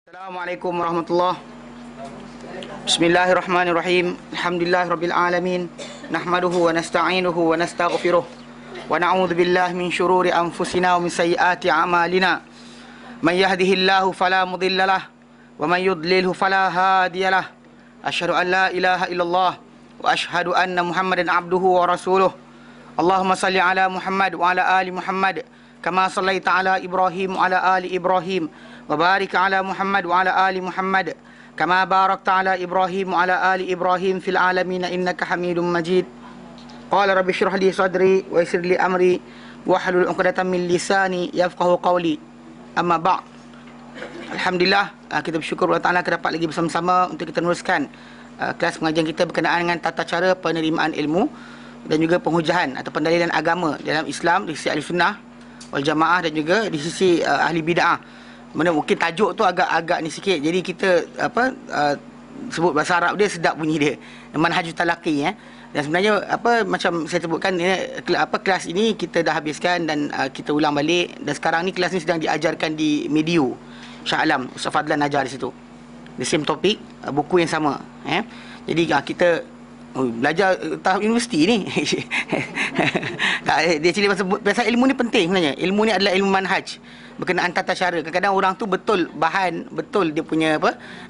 Assalamualaikum warahmatullahi. Bismillahirrahmanirrahim. Alhamdulillahirabbil alamin. Nahmaduhu wa nasta'inuhu wa nastaghfiruh. Wa na'udzu billahi min syururi anfusina wa min sayyiati a'malina. Man yahdihillahu fala mudhillalah wa man yudlilhu fala hadiyalah. Asyhadu an la ilaha illallah wa asyhadu anna Muhammadan abduhu wa rasuluh. Allahumma salli ala Muhammad wa ala ali Muhammad kama sallaita ala Ibrahim wa ala ali Ibrahim. وبارك على محمد وعلى آل محمد كما باركت على إبراهيم وعلى آل إبراهيم في العالمين إنك حميد مجيد قال رب اشرح لي صدري ويسر لي أمري واحلل عقدة من لساني يفقهوا قولي أما بعد. Alhamdulillah, kita bersyukur Allah Ta'ala kita dapat lagi bersama-sama untuk kita meneruskan kelas pengajian kita berkenaan dengan tata cara penerimaan ilmu dan juga penghujahan atau pendalilan agama dalam Islam di sisi ahli sunnah wal jamaah dan juga di sisi ahli bid'ah. Mana mungkin tajuk tu agak ni sikit. Jadi kita sebut bahasa Arab dia sedap bunyi dia. Manhajut talaqi Dan sebenarnya macam saya sebutkan kelas ini kita dah habiskan dan kita ulang balik, dan sekarang ni kelas ni sedang diajarkan di Medio Shah Alam. Ustaz Fadlan ajar di situ. The same topic, buku yang sama. Jadi kita belajar tahap universiti ni. Dia cili pasal ilmu ni penting sebenarnya. Ilmu ni adalah ilmu manhaj berkenaan tata cara. Kadang-kadang orang tu betul bahan, betul dia punya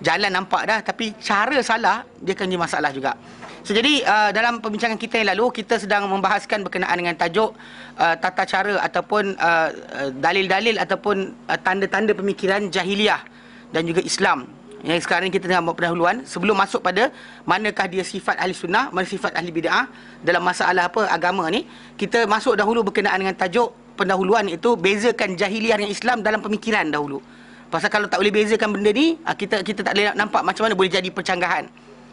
jalan nampak dah, tapi cara salah dia akan jadi masalah juga. So jadi dalam perbincangan kita yang lalu kita sedang membahaskan berkenaan dengan tajuk tata cara ataupun dalil-dalil ataupun tanda-tanda pemikiran jahiliah dan juga Islam. Yang sekarang kita tengah buat pendahuluan sebelum masuk pada manakah dia sifat ahli sunnah, mana sifat ahli bid'ah dalam masalah agama ni. Kita masuk dahulu berkenaan dengan tajuk pendahuluan, itu bezakan jahiliah dengan Islam dalam pemikiran dahulu. Pasal kalau tak boleh bezakan benda ni, kita tak boleh nampak macam mana boleh jadi percanggahan.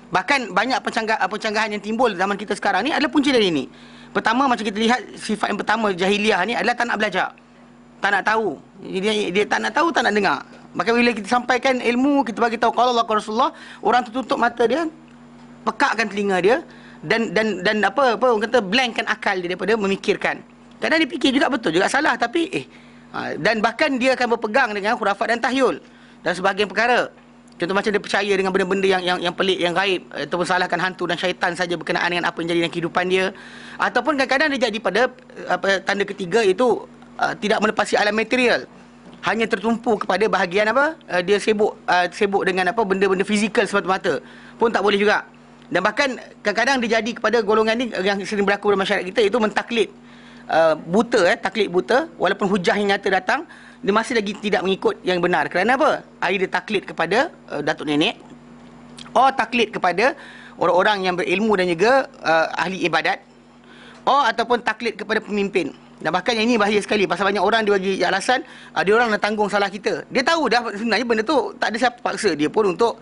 Bahkan banyak percanggahan yang timbul zaman kita sekarang ni adalah punca dari ni. Pertama, macam kita lihat, sifat yang pertama jahiliah ni adalah tak nak belajar, tak nak tahu. Dia tak nak tahu, tak nak dengar. Maka bila kita sampaikan ilmu, kita bagi tahu qala Allah qala Rasulullah, orang tu tutup mata dia, pekakkan telinga dia dan orang kata blankkan akal dia daripada memikirkan. Kadang dia fikir juga betul juga salah, tapi dan bahkan dia akan berpegang dengan khurafat dan tahyul dan sebahagian perkara. Contoh macam dia percaya dengan benda-benda yang pelik, yang gaib, ataupun salahkan hantu dan syaitan saja berkenaan dengan apa yang jadi dalam kehidupan dia. Ataupun kadang-kadang dia jadi pada tanda ketiga, iaitu tidak melepasi alam material, hanya tertumpu kepada bahagian dia sibuk dengan benda-benda fizikal semata-mata pun tak boleh juga. Dan bahkan kadang-kadang dia jadi kepada golongan ni yang sering berlaku dalam masyarakat kita, iaitu mentaklid buta, taklid buta, walaupun hujah yang nyata datang, dia masih lagi tidak mengikut yang benar. Kerana apa? Dia taklid kepada datuk nenek, taklid kepada orang-orang yang berilmu dan juga ahli ibadat, ataupun taklid kepada pemimpin. Dan bahkan yang ini bahaya sekali, pasal banyak orang dia bagi alasan dia orang nak tanggung salah kita. Dia tahu dah sebenarnya benda tu tak ada siapa paksa dia pun untuk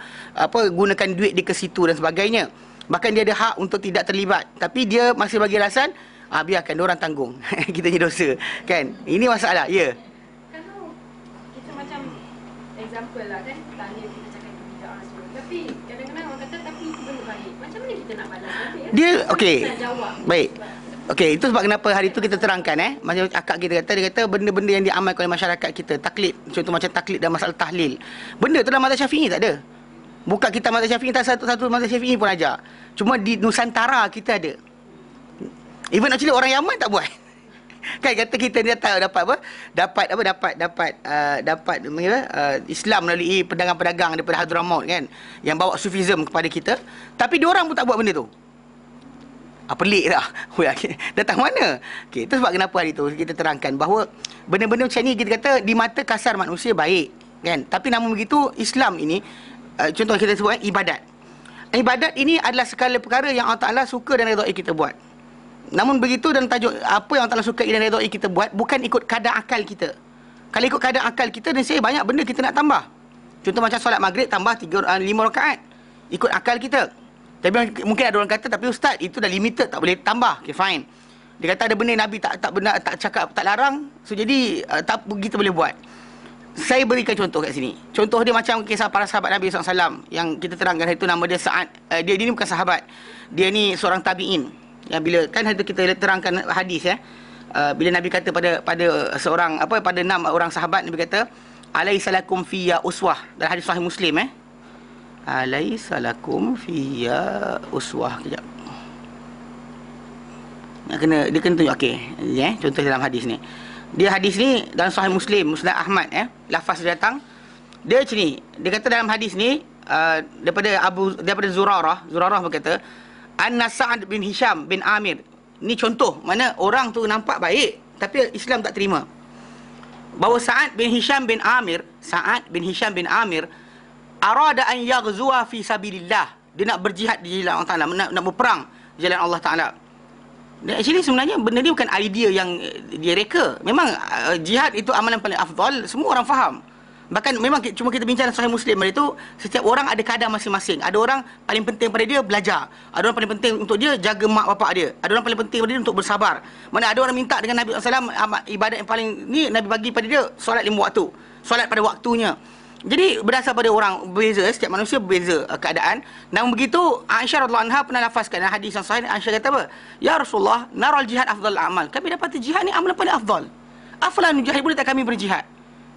gunakan duit dia ke situ dan sebagainya. Bahkan dia ada hak untuk tidak terlibat, tapi dia masih bagi alasan biarkan dia orang tanggung. Kita ni dosa, kan? Ini masalah. Ya. Kalau kita macam example lah kan, tanya kita cakap bid'ah semua, tapi kadang-kadang orang kata tapi itu benda baik. Macam mana kita nak balas nanti? Dia okey. Baik. Sebab Okey, itu sebab kenapa hari itu kita terangkan macam akak kita kata, dia kata benda-benda yang diamalkan oleh masyarakat kita, taklid, contoh macam taklid dan masalah tahlil. Benda tu dalam mazhab Syafi'i tak ada. Bukan kita mazhab Syafi'i, tak satu mazhab Syafi'i pun ajar. Cuma di Nusantara kita ada. Even actually orang Yaman tak buat. Kan kata kita ni dapat Islam melalui pedagang-pedagang daripada Hadramaut kan, yang bawa sufism kepada kita, tapi diorang pun tak buat benda tu. Pelik lah. Datang mana? Okey, itu sebab kenapa hari tu kita terangkan bahawa benda-benda macam ni kita kata di mata kasar manusia baik, kan? Tapi namun begitu Islam ini, contoh kita sebut ibadat. Ibadat ini adalah segala perkara yang Allah Ta'ala suka dan redai kita buat. Namun begitu dan tajuk apa yang Allah Ta'ala suka dan redai kita buat bukan ikut kadar akal kita. Kalau ikut kadar akal kita, dan saya banyak benda kita nak tambah. Contoh macam solat maghrib tambah 5 rakaat ikut akal kita. Tapi mungkin ada orang kata, tapi ustaz itu dah limited, tak boleh tambah. Okay, fine. Dia kata ada benda Nabi tak benar, tak cakap, tak larang, so jadi tak kita boleh buat. Saya berikan contoh kat sini. Contoh dia macam kisah para sahabat Nabi SAW yang kita terangkan hari itu. Nama dia Sa'ad. Dia ni bukan sahabat, dia ni seorang tabi'in. Yang bila kan hari itu kita terangkan hadis bila Nabi kata pada seorang pada 6 orang sahabat, Nabi kata Alaisa lakum fiyya uswah. Dalam hadis sahih Muslim Alaisa lakum fiyya uswah. Kejap. Dia kena tunjuk contoh dalam hadis ni. Dia hadis ni dalam sahih Muslim, Musnad Ahmad lafaz dia datang. Dia macam ni. Dia kata dalam hadis ni daripada Zurarah berkata, Anna Sa'ad bin Hisham bin Amir. Ni contoh mana orang tu nampak baik tapi Islam tak terima. Bahawa Sa'ad bin Hisham bin Amir arada an yaghzuwa fi sabilillah. Dia nak berjihad di jalan Allah Taala, nak berperang di jalan Allah Taala. Dan actually sebenarnya benda ni bukan idea yang dia reka. Memang jihad itu amalan paling afdal, semua orang faham. Bahkan memang cuma kita bincang Sahih Muslim itu, setiap orang ada kadar masing-masing. Ada orang paling penting pada dia belajar. Ada orang paling penting untuk dia jaga mak bapak dia. Ada orang paling penting pada dia untuk bersabar. Mana ada orang minta dengan Nabi SAW, ibadat yang paling ni Nabi bagi pada dia solat 5 waktu. Solat pada waktunya. Jadi berdasar pada orang berbeza, setiap manusia berbeza keadaan. Namun begitu, Aisyah radhiyallahu anha pernah lafazkan dalam hadis yang sahih. Aisyah kata apa? Ya Rasulullah, naral jihad afdal amal. Kami dapat jihad ni amalan paling afdal. Aflan jihad, boleh tak kami berjihad?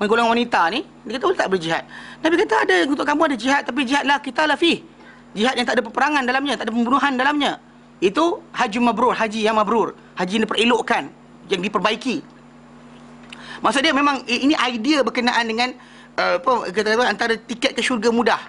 Golongan wanita ni, dia kata boleh tak berjihad? Nabi kata ada untuk kamu ada jihad, tapi jihadlah kita lafih. Jihad yang tak ada peperangan dalamnya, tak ada pembunuhan dalamnya. Itu haji mabrur, haji yang mabrur. Haji yang diperelokkan, yang diperbaiki. Maksud dia memang ini idea berkenaan dengan antara tiket ke syurga mudah.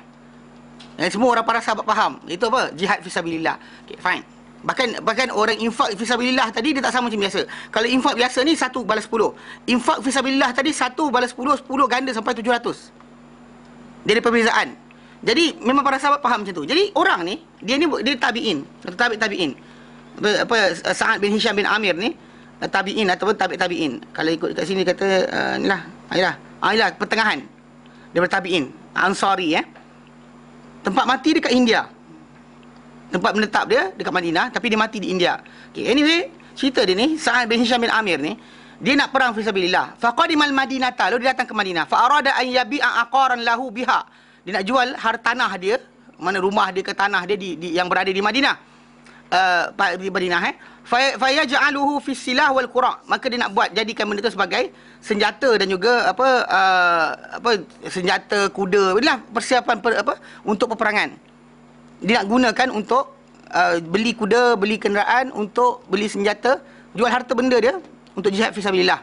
Yang semua orang para sahabat faham. Itu apa? Jihad fisabilillah. Okay, fine. Bahkan orang infak fisabilillah tadi dia tak sama macam biasa. Kalau infak biasa ni 1 balas 10. Infak fisabilillah tadi 1 balas 10, 10 ganda sampai 700. Dia ada perbezaan. Jadi memang para sahabat faham macam tu. Jadi orang ni dia tabi'in, tabi'in. Sa'ad bin Hisham bin Amir ni tabi'in ataupun tabi'in. Kalau ikut kat sini kata inilah pertengahan. Dia bertabi'in, Ansari Tempat mati dekat India. Tempat menetap dia dekat Madinah, tapi dia mati di India. Okay, anyway, cerita dia ni, Sa'ad bin Hisham bin Amir ni, dia nak perang fisabilillah. Faqadimal Madinata, lalu dia datang ke Madinah. Fa arada an yabi'a aqaran lahu biha. Dia nak jual tanah dia, mana rumah dia ke tanah dia yang berada di Madinah. Di Madinah fa yaj'aluhu fi silah wal qura. Maka dia nak jadikan benda tu sebagai senjata dan juga senjata kuda. Inilah persiapan untuk peperangan. Dia nak gunakan untuk beli kuda, beli kenderaan, untuk beli senjata, jual harta benda dia untuk jihad fisabilillah.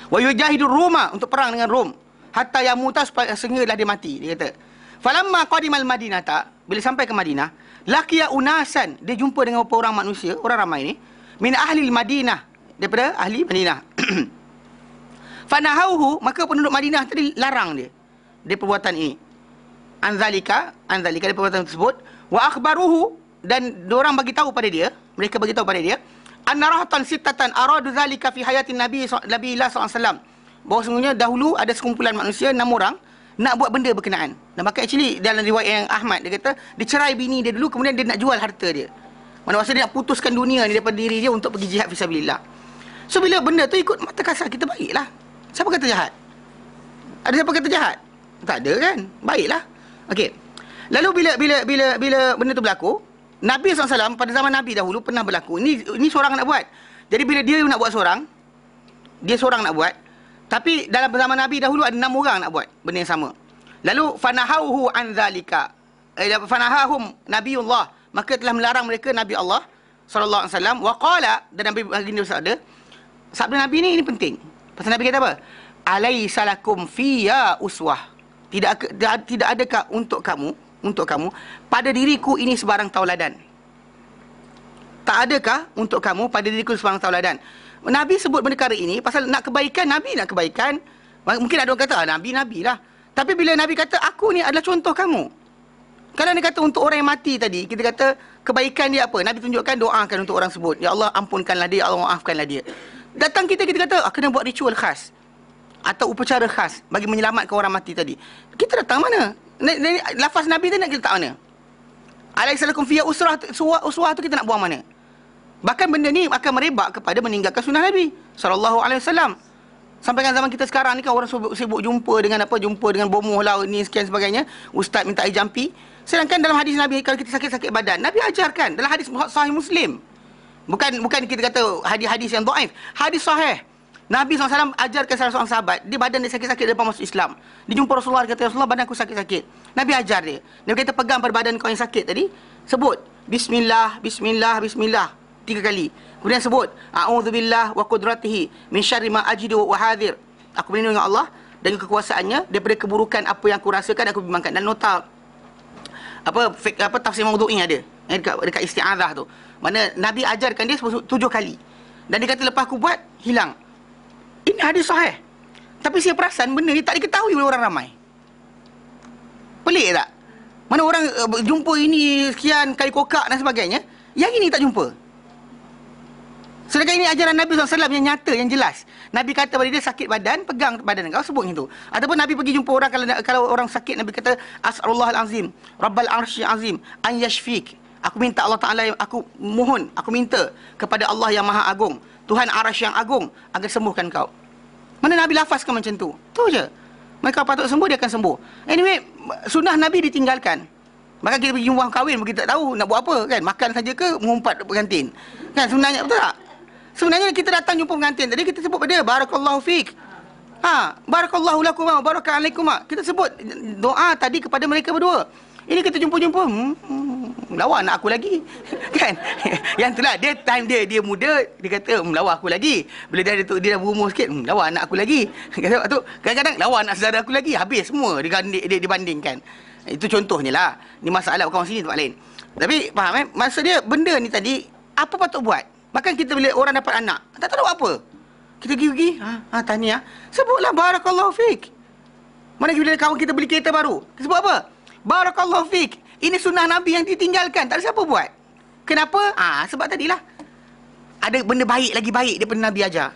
Wa yujahidur Roma, untuk perang dengan Rom, hatta yamuta, sehinggalah dia mati. Dia kata, falamma qadimal Madinata, bila sampai ke Madinah, laqiya unasan, dia jumpa dengan beberapa orang manusia, orang ramai ni, min ahli Madinah, daripada ahli Madinah. Fanahauhu, maka penduduk Madinah tadi larang dia perbuatan ini. Anzalika dari perbuatan tersebut, wa akhbaruhu, dan diorang bagi tahu pada dia, mereka bagi tahu pada dia, anna rahatan sittatan aradu zalika fi hayatin Nabi sallallahu alaihi wasallam, bahawa sesungguhnya dahulu ada sekumpulan manusia 6 orang nak buat benda berkenaan. Dan maka actually dalam riwayat yang Ahmad, dia kata dia cerai bini dia dulu, kemudian dia nak jual harta dia. Mana maksud dia nak putuskan dunia ni daripada diri dia untuk pergi jihad fisabilillah. So bila benda tu ikut mata kasar kita, baiklah. Siapa kata jahat? Ada siapa kata jahat? Tak ada kan? Baiklah. Okey. Lalu bila benda tu berlaku, Nabi SAW pada zaman Nabi dahulu pernah berlaku. Ini seorang nak buat. Jadi bila dia nak buat seorang, dia seorang nak buat. Tapi dalam zaman Nabi dahulu ada 6 orang nak buat benda yang sama. Lalu fanahauhu an zalika. Fanahahum Nabiullah, maka telah melarang mereka Nabi Allah sallallahu alaihi wasallam. Wa qala, dan Nabi baginda bersabda, sabda Nabi ni penting. Pasal Nabi kata apa? Alaisa lakum fiyya uswah. Tidak adakah untuk kamu pada diriku ini sebarang tauladan? Tak adakah untuk kamu pada diriku sebarang tauladan? Nabi sebut perkara ini pasal nak kebaikan. Nabi nak kebaikan. Mungkin ada orang kata Nabi lah. Tapi bila Nabi kata aku ni adalah contoh kamu. Kalau dia kata untuk orang yang mati tadi, kita kata kebaikan dia apa? Nabi tunjukkan, doakan untuk orang sebut, ya Allah ampunkanlah dia, Allah maafkanlah dia. Datang kita kata kena buat ritual khas atau upacara khas bagi menyelamatkan orang mati tadi. Kita datang mana? Lafaz Nabi tadi nak kita letak mana? Alaisalakum fiyya uswah tu kita nak buang mana? Bahkan benda ni akan merebak kepada meninggalkan sunnah Nabi sallallahu alaihi wasallam. Sampai kan zaman kita sekarang ni kan orang sibuk jumpa dengan bomoh lah ni sekian sebagainya, ustaz minta air jampi. Sedangkan dalam hadis Nabi, kalau kita sakit-sakit badan, Nabi ajarkan dalam hadis sahih Muslim. Bukan kita kata hadis-hadis yang dhaif, hadis sahih. Nabi SAW ajarkan salah seorang sahabat, dia badan dia sakit-sakit depan masuk Islam. Dia jumpa Rasulullah, dia kata, Rasulullah, badan aku sakit-sakit. Nabi ajar dia. Nabi kata, pegang pada badan kau yang sakit tadi, sebut Bismillah, Bismillah, Bismillah 3 kali. Kemudian sebut A'udzubillah wa qudratihi min syarri ma ajidu wa hadir. Aku berlindung dengan Allah dan kekuasaannya daripada keburukan apa yang aku rasakan, aku bimbangkan. Dan nota apa tafsir maudhu'i ada dekat isti'adzah tu. Mana Nabi ajarkan dia 7 kali. Dan dia kata lepas aku buat hilang. Ini hadis sahih. Tapi saya perasan benda ni tak diketahui oleh orang ramai. Pelik tak? Mana orang jumpa ini sekian kali kokak dan sebagainya, yang ini tak jumpa. Sedangkan ini ajaran Nabi SAW yang nyata, yang jelas. Nabi kata pada dia sakit badan, pegang badan kau, sebut itu. Ataupun Nabi pergi jumpa orang, kalau orang sakit, Nabi kata As'alullahal azim, Rabbal arsyil azim, an yashfik. Aku minta Allah Ta'ala, aku mohon, aku minta kepada Allah yang maha agung, Tuhan arasy yang agung, agar sembuhkan kau. Mana Nabi lafazkan macam tu? Tu je. Mereka patut sembuh, dia akan sembuh. Anyway, sunnah Nabi ditinggalkan. Maka kita pergi jumpa kahwin, kita tak tahu nak buat apa kan. Makan saja ke mengumpat pengantin. Kan sebenarnya betul tak? Sebenarnya kita datang jumpa pengantin tadi, kita sebut pada dia barakallahu fik. Barakallahu lakum wa baraka alaikum. Kita sebut doa tadi kepada mereka berdua. Ini kita jumpa-jumpa, lawa anak aku lagi. Kan? Yang itulah dia time dia muda, dia kata lawa aku lagi. Bila dia dah berumur sikit, lawa anak aku lagi. Kata tu kadang-kadang lawa anak saudara aku lagi. Habis semua dia dibandingkan. Itu contohnya lah. Ni masalah bukan sini tempat lain. Tapi faham maksud dia benda ni tadi apa patut buat? Bahkan kita bila orang dapat anak, tak tahu buat apa. Kita pergi tahniah, sebutlah barakallahu fik. Mana bila kawan kita beli kereta baru, kita sebut apa? Barakallahu fik. Ini sunnah Nabi yang ditinggalkan. Tak ada siapa buat. Kenapa? Sebab tadilah ada benda baik lagi baik daripada Nabi ajar.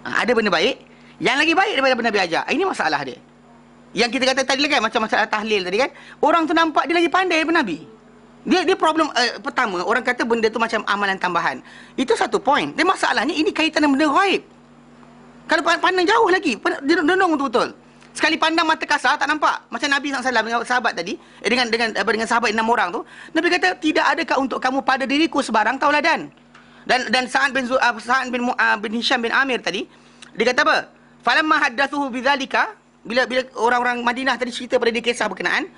Ada benda baik yang lagi baik daripada Nabi ajar. Ini masalah dia. Yang kita kata tadi kan, macam masalah tahlil tadi kan, orang tu nampak dia lagi pandai daripada Nabi. Dia problem pertama, orang kata benda tu macam amalan tambahan. Itu satu poin. Dan masalahnya ini kaitan dengan benda ghaib. Kalau pandang jauh lagi, dia renung betul-betul. Sekali pandang mata kasar tak nampak. Macam Nabi SAW dengan sahabat tadi, dengan sahabat 6 orang tu, Nabi kata, tidak adakah untuk kamu pada diriku sebarang tauladan. Dan Sa'ad bin Hisham bin Amir tadi, dia kata apa? Falamma haddathuhu bidzalika, bila orang-orang Madinah tadi cerita pada dia kisah berkenaan,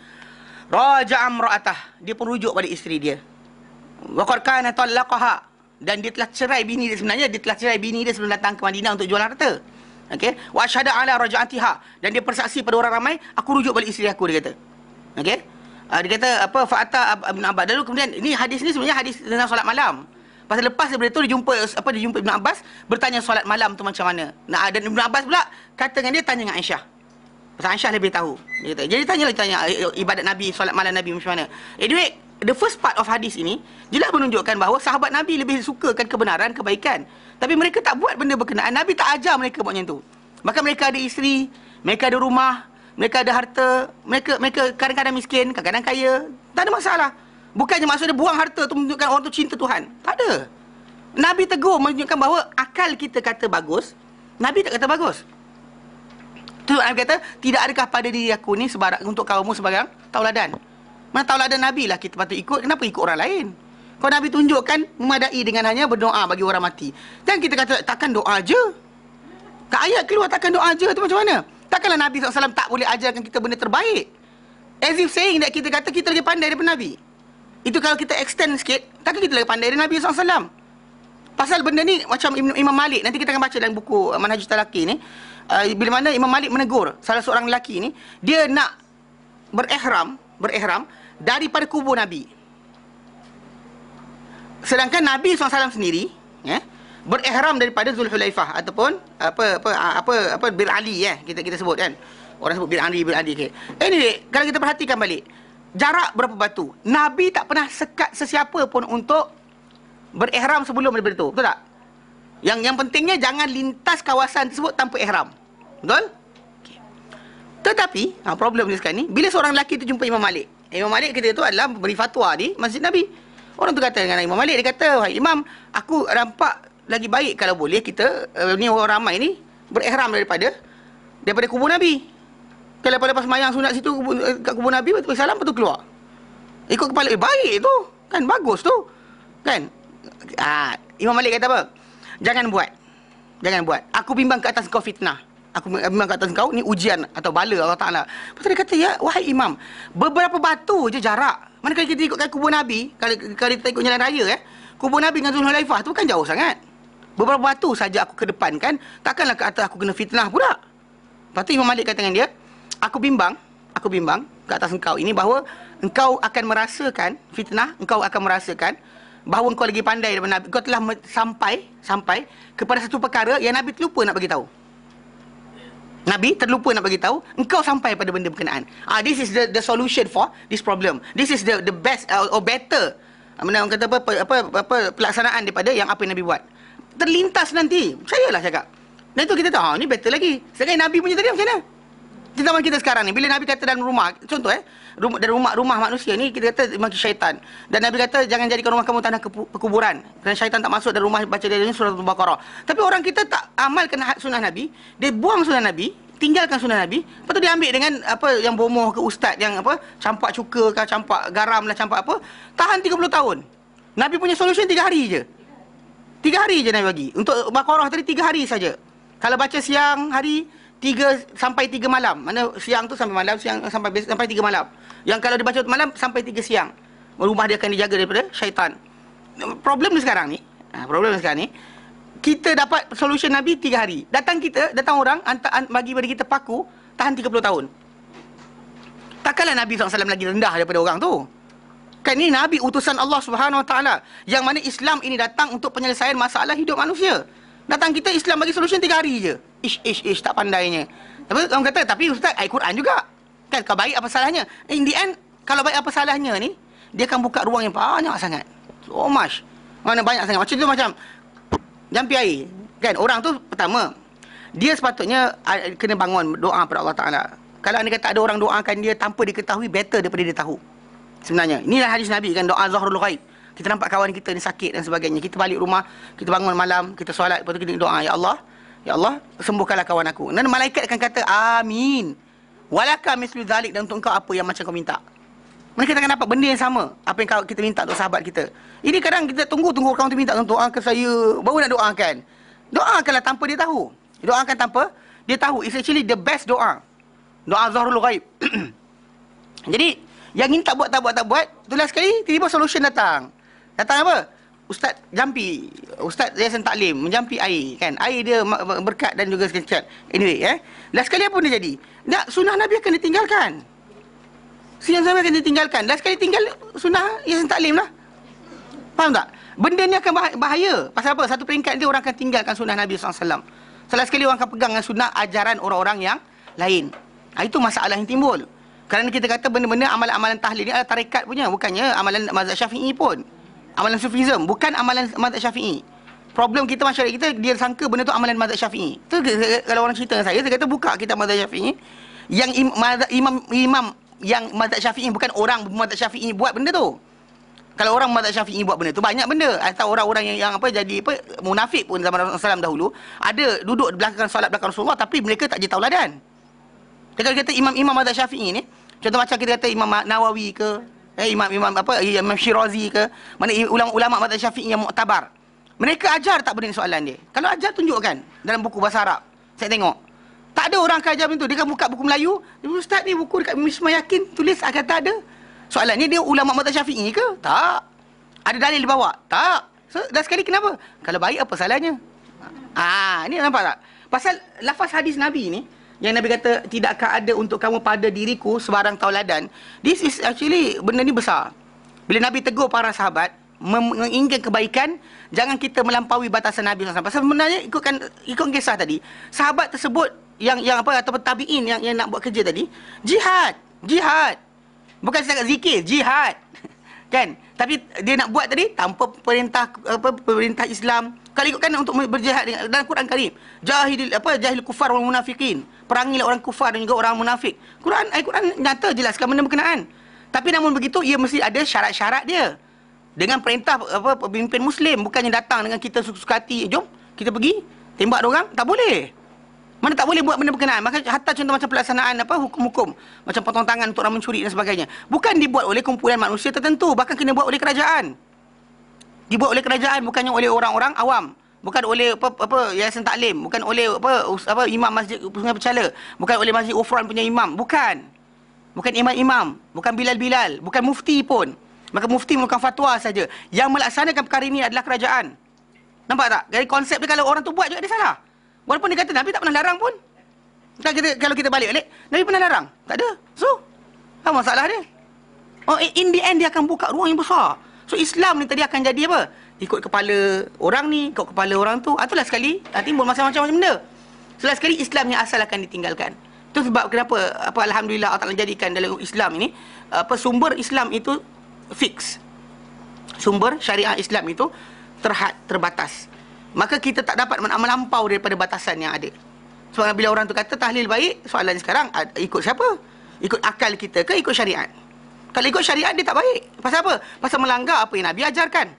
raja'a imra'atah, dia pun rujuk pada isteri dia. Wa qad kana talaqaha, dan dia telah cerai bini dia. Sebenarnya dia telah cerai bini dia sebelum datang ke Madinah untuk jual harta. Okey, wa asyhadu ala raj'atiha, dan dia bersaksi pada orang ramai, aku rujuk balik isteri aku, dia kata. Okey, dia kata apa, fa'ata Ibn Abbas. Lalu kemudian ini hadis ni sebenarnya hadis tentang solat malam. Pasal lepas daripada tu dia jumpa Ibn Abbas, bertanya solat malam tu macam mana. Dan Ibn Abbas pula kata dengan dia, tanya dengan Aisyah. Pasal Aisyah lebih tahu. Dia kata, jadi tanya ibadat Nabi, solat malam Nabi macam mana. Anyway, the first part of hadis ini jelas menunjukkan bahawa sahabat Nabi lebih sukakan kebenaran, kebaikan. Tapi mereka tak buat benda berkenaan. Nabi tak ajar mereka buat macam tu. Maka mereka ada isteri, mereka ada rumah, mereka ada harta, mereka kadang-kadang miskin, kadang-kadang kaya. Tak ada masalah. Bukannya maksudnya buang harta tu menunjukkan orang tu cinta Tuhan. Tak ada. Nabi tegur menunjukkan bahawa akal kita kata bagus, Nabi tak kata bagus. Tu Nabi kata, tidak adakah pada diri aku ni sebarang untuk kaummu sebarang tauladan. Mana tauladan Nabi lah kita patut ikut. Kenapa ikut orang lain? Kalau Nabi tunjukkan memadai dengan hanya berdoa bagi orang mati. Dan kita kata takkan doa je. Kat ayat keluar takkan doa je tu macam mana? Takkanlah Nabi SAW tak boleh ajarkan kita benda terbaik. As if saying that kita kata kita lagi pandai daripada Nabi. Itu kalau kita extend sikit, takkan kita lagi pandai daripada Nabi SAW. Pasal benda ni macam Imam Malik. Nanti kita akan baca dalam buku Manhajut Talaqi ni. Bila mana Imam Malik menegur salah seorang lelaki ni, dia nak berihram daripada kubur Nabi. Sedangkan Nabi SAW sendiri berihram daripada Zulhulaifah ataupun apa Bir Ali kita sebut kan. Orang sebut Bir Ali okay. Anyway, kalau kita perhatikan balik, jarak berapa batu? Nabi tak pernah sekat sesiapa pun untuk berihram sebelum daripada itu. Betul tak? Yang pentingnya jangan lintas kawasan tersebut tanpa ihram. Betul? Okay. Tetapi problem dia sekarang ni, bila seorang lelaki tu jumpa Imam Malik. Imam Malik kita tu adalah beri fatwa di Masjid Nabi. Orang tu kata dengan Imam Malik, dia kata, "Wahai Imam, aku nampak lagi baik kalau boleh kita ni orang ramai ni berihram daripada kubur Nabi. Kalau lepas sembahyang sunat situ kat kubur Nabi, betul salam betul keluar. Ikut kepala baik tu. Kan bagus tu. Kan? Imam Malik kata apa? Jangan buat. Jangan buat. Aku bimbang ke atas kau fitnah. Aku bimbang ke atas kau ni ujian atau bala Allah Ta'ala. Lepas tu dia kata, ya wahai imam, beberapa batu je jarak. Mana kalau kita ikut kat kubur Nabi, kalau kita ikut jalan raya kubur Nabi dengan Zulhulaifah tu bukan jauh sangat. Beberapa batu saja aku kedepankan, takkanlah ke atas aku kena fitnah pula. Lepas tu Imam Malik kata dengan dia, aku bimbang ke atas engkau ini bahawa engkau akan merasakan fitnah, engkau akan merasakan bahawa engkau lagi pandai daripada Nabi. Engkau telah sampai kepada satu perkara yang Nabi terlupa nak bagi tahu. Nabi terlupa nak bagi tahu, engkau sampai pada benda berkenaan. This is the solution for this problem. This is the best or better. Orang kata apa pelaksanaan daripada yang apa yang Nabi buat. Terlintas nanti. Sayalah cakap. Dan itu kita tahu, ni better lagi. Sekarang Nabi punya tadi macam mana? Di zaman kita sekarang ni, bila Nabi kata dalam rumah, contoh dari rumah manusia ni, kita kata maki syaitan. Dan Nabi kata, jangan jadikan rumah kamu tanah perkuburan. Kerana syaitan tak masuk dalam rumah baca dari surah Al-Baqarah. Tapi orang kita tak amalkan sunnah Nabi, dia buang sunnah Nabi, tinggalkan sunnah Nabi, lepas tu dia ambil dengan apa yang bomoh ke ustaz, yang apa, campak cuka ke, campak garam lah, campak apa, tahan 30 tahun. Nabi punya solution 3 hari je. 3 hari je Nabi bagi. Untuk Baqarah tadi 3 hari saja. Kalau baca siang hari 3 sampai 3 malam. Mana siang tu sampai malam, siang sampai 3 malam. Yang kalau dibaca malam sampai 3 siang. Rumah dia akan dijaga daripada syaitan. Problem ni sekarang ni, kita dapat solution Nabi 3 hari. Datang orang bagi pada kita paku, tahan 30 tahun. Takkanlah Nabi SAW lagi rendah daripada orang tu. Kan ni Nabi utusan Allah Subhanahu Wa Taala, yang mana Islam ini datang untuk penyelesaian masalah hidup manusia. Datang kita Islam bagi solution 3 hari je. Ish tak pandainya. Tapi orang kata, tapi ustaz, ayat Quran juga. Kan kalau baik apa salahnya? In the end, kalau baik apa salahnya ni, dia akan buka ruang yang banyak sangat. So much. Mana banyak sangat. Macam tu, macam jampi air. Kan orang tu pertama, dia sepatutnya kena bangun doa pada Allah Taala. Kalau anda kata ada orang doakan dia tanpa diketahui, better daripada dia tahu. Sebenarnya inilah hadis Nabi kan, doa Zahrul Ghaib. Kita nampak kawan kita ni sakit dan sebagainya, kita balik rumah, kita bangun malam, kita solat, lepas tu kita doa, ya Allah, sembuhkanlah kawan aku. Dan malaikat akan kata amin, walaka mislu zalik, dan untuk engkau apa yang macam kau minta. Mereka akan dapat benda yang sama apa yang kita minta untuk sahabat kita. Ini kadang kita tunggu orang tu minta untuk doakan saya, baru nak doakan. Doakanlah tanpa dia tahu. Doakan tanpa dia tahu. It's actually the best doa. Doa Zahrul Ghaib. Jadi yang minta buat tak buat, itulah sekali tiba-tiba solution datang. Datang apa? Ustaz jampi, Ustaz Yasin Taklim menjampi air kan. Air dia berkat dan juga sekian. Anyway, last sekali apa dia jadi? Sunnah Nabi akan ditinggalkan. Siang Nabi akan ditinggalkan. Last sekali tinggal sunnah Yasin Taklim lah. Faham tak? Benda ni akan bahaya. Pasal apa? Satu peringkat dia orang akan tinggalkan sunnah Nabi SAW. Salah sekali orang akan pegang dengan sunnah ajaran orang-orang yang lain. Itu masalah yang timbul. Kerana kita kata benda-benda amalan-amalan tahlil ni adalah tarekat punya, bukannya amalan mazhab Syafi'i pun. Amalan Sufism, bukan amalan mazhab Syafi'i. Problem kita masyarakat kita, dia sangka benda tu amalan mazhab Syafi'i. Tu kalau orang cerita dengan saya kata buka kitab mazhab Syafi'i, yang imam yang mazhab Syafi'i, bukan orang mazhab Syafi'i buat benda tu. Kalau orang mazhab Syafi'i buat benda tu banyak benda. Atau orang-orang yang jadi munafik pun zaman Rasulullah SAW dahulu, ada duduk di belakang solat belakang Rasulullah tapi mereka tak jadi tauladan. Kalau kita imam mazhab Syafi'i ni, contoh macam kita kata Imam Nawawi ke, Imam Syirazi ke, mana ulama mazhab Syafi'i yang muktabar. Mereka ajar tak benda soalan dia. Kalau ajar tunjukkan dalam buku bahasa Arab. Saya tengok. Tak ada orang akan ajar macam tu. Dia akan buka buku Melayu, ustaz ni buku dekat Mismah Yakin tulis kata ada. Soalan ni dia ulama mazhab Syafi'i ke? Tak. Ada dalil dibawa? Tak. So, dah sekali kenapa? Kalau baik apa salahnya? Ni nampak tak? Pasal lafaz hadis Nabi ni, yang Nabi kata, tidakkah ada untuk kamu pada diriku sebarang tauladan. This is actually, benda ni besar. Bila Nabi tegur para sahabat, menginginkan kebaikan, jangan kita melampaui batasan Nabi SAW. Pasal sebenarnya, ikut kisah tadi, sahabat tersebut, ataupun tabi'in yang nak buat kerja tadi, jihad. Bukan cakap zikir, jihad. Kan? Tapi dia nak buat tadi, tanpa perintah Islam. Kalau ikutkan untuk berjihad dalam Quran Karim, jahil kufar wal munafikin, perangilah orang kufar dan juga orang munafik. Al-Quran nyata jelaskan benda berkenaan. Tapi namun begitu, ia mesti ada syarat-syarat dia. Dengan perintah pemimpin Muslim, bukannya datang dengan kita suka hati, jom kita pergi tembak orang, tak boleh. Mana tak boleh buat benda berkenaan. Maka hatta contoh macam pelaksanaan hukum-hukum, macam potong tangan untuk orang mencuri dan sebagainya, bukan dibuat oleh kumpulan manusia tertentu, bahkan kena buat oleh kerajaan. Dibuat oleh kerajaan, bukannya oleh orang-orang awam. bukan oleh apa yayasan taklim, bukan oleh apa imam masjid Sungai Bercala, bukan oleh Masjid Ufran punya imam, bukan. Bukan imam-imam, bukan bilal-bilal, bukan mufti pun. Maka mufti mengeluarkan fatwa saja. Yang melaksanakan perkara ini adalah kerajaan. Nampak tak? Dari konsep dia, kalau orang tu buat juga dia salah. Walaupun dia kata Nabi tak pernah larang pun. Kalau kita balik, Nabi pernah larang? Tak ada. So, apa masalah dia? Oh, in the end dia akan buka ruang yang besar. So Islam ni tadi akan jadi apa? Ikut kepala orang ni, ikut kepala orang tu. Itulah sekali timbul macam-macam benda. Setelah sekali Islam yang asal akan ditinggalkan. Itu sebab kenapa alhamdulillah Allah Taala jadikan dalam Islam ini sumber Islam itu fix. Sumber syariah Islam itu terhad, terbatas. Maka kita tak dapat melampau daripada batasan yang ada. Sebab bila orang tu kata tahlil baik, soalan sekarang ikut siapa? Ikut akal kita ke ikut syariat? Kalau ikut syariat dia tak baik. Pasal apa? Pasal melanggar apa yang Nabi ajarkan.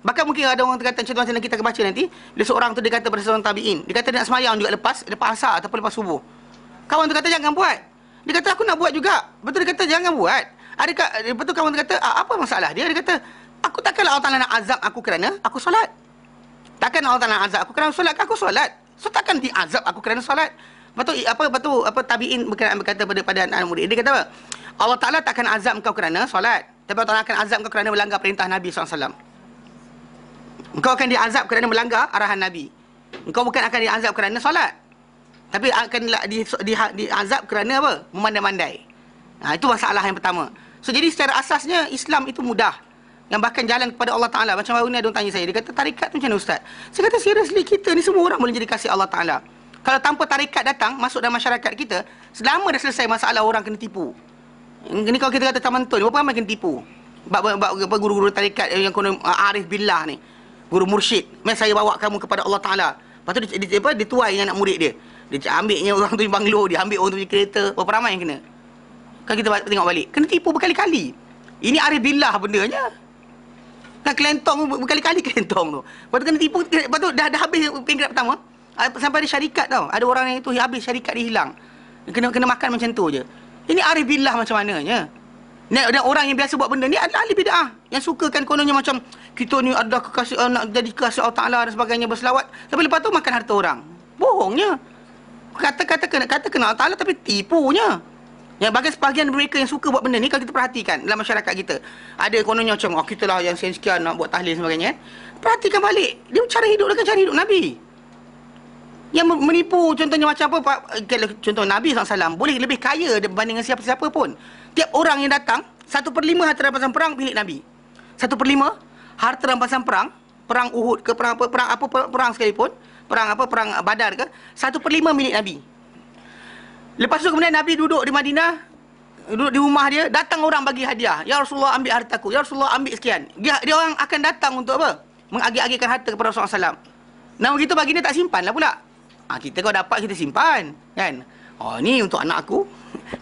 Bahkan mungkin ada orang kata contoh macam kita akan baca nanti, bila seorang tu dia kata pada seorang tabi'in, dia kata dia nak semayang juga lepas asar ataupun lepas subuh. Kawan tu kata jangan buat. Dia kata aku nak buat juga. Betul dia kata jangan buat. Betul kawan tu kata apa masalah dia? Dia kata aku takkanlah Allah Taala nak azab aku kerana aku solat. Takkan Allah Taala nak azab aku kerana solat, aku solat. So takkan diazab aku kerana solat. Betul tabi'in berkata pada anak murid. Dia kata apa? Allah Taala takkan azab kau kerana solat, tapi Allah Taala akan azab kau kerana melanggar perintah Nabi SAW. Engkau akan diazab kerana melanggar arahan Nabi. Engkau bukan akan diazab kerana solat, tapi akan diazab kerana apa? Memandai-mandai. Itu masalah yang pertama. So jadi secara asasnya Islam itu mudah. Yang bahkan jalan kepada Allah Ta'ala. Macam baru ni ada orang tanya saya, dia kata tarikat tu macam mana Ustaz? Saya kata seriously, kita ni semua orang boleh jadi kasih Allah Ta'ala. Kalau tanpa tarikat datang masuk dalam masyarakat kita, selama dah selesai masalah orang kena tipu. Ini kalau kita kata taman tun, berapa ramai kena tipu? Guru-guru tarikat yang konon arif billah ni, guru mursyid, saya bawa kamu kepada Allah Ta'ala. Lepas tu dia tuai dengan anak murid dia. Dia ambilnya orang tu banglo, dia ambil orang tu punya kereta. Berapa ramai yang kena? Kalau kita tengok balik, kena tipu berkali-kali. Ini arif billah bendanya. Kan kelentong berkali-kali kelentong tu. Lepas tu kena tipu, lepas tu dah habis peringkat pertama. Sampai ada syarikat tau. Ada orang yang itu habis syarikat dia hilang. Kena makan macam tu je. Ini arif billah macam mananya. Dan orang yang biasa buat benda ni adalah ahli bid'ah. Yang sukakan kononnya macam kita ni ada kekasih, nak jadi kekasih Allah Ta'ala dan sebagainya, berselawat. Tapi lepas tu makan harta orang. Bohongnya. Kata kena Allah Ta'ala tapi tipunya. Yang bagi sebahagian mereka yang suka buat benda ni, kalau kita perhatikan dalam masyarakat kita, ada kononnya macam kita lah yang sekian nak buat tahlil dan sebagainya. Perhatikan balik, dia cara hidup dengan cara hidup Nabi. Yang menipu contohnya macam apa, contoh Nabi SAW boleh lebih kaya berbanding dengan siapa-siapa pun. Tiap orang yang datang, 1/5 harta rampasan perang milik Nabi. 1/5 harta rampasan perang, perang Uhud ke perang sekalipun, perang Badar ke, 1/5 milik Nabi. Lepas tu kemudian Nabi duduk di Madinah, duduk di rumah dia, datang orang bagi hadiah. Ya Rasulullah ambil hartaku, ya Rasulullah ambil sekian. Dia orang akan datang untuk apa? Mengagih-agihkan harta kepada Rasulullah SAW. Nah begitu baginda tak simpan lah pula. Kita kau dapat kita simpan, kan? Ni untuk anak aku,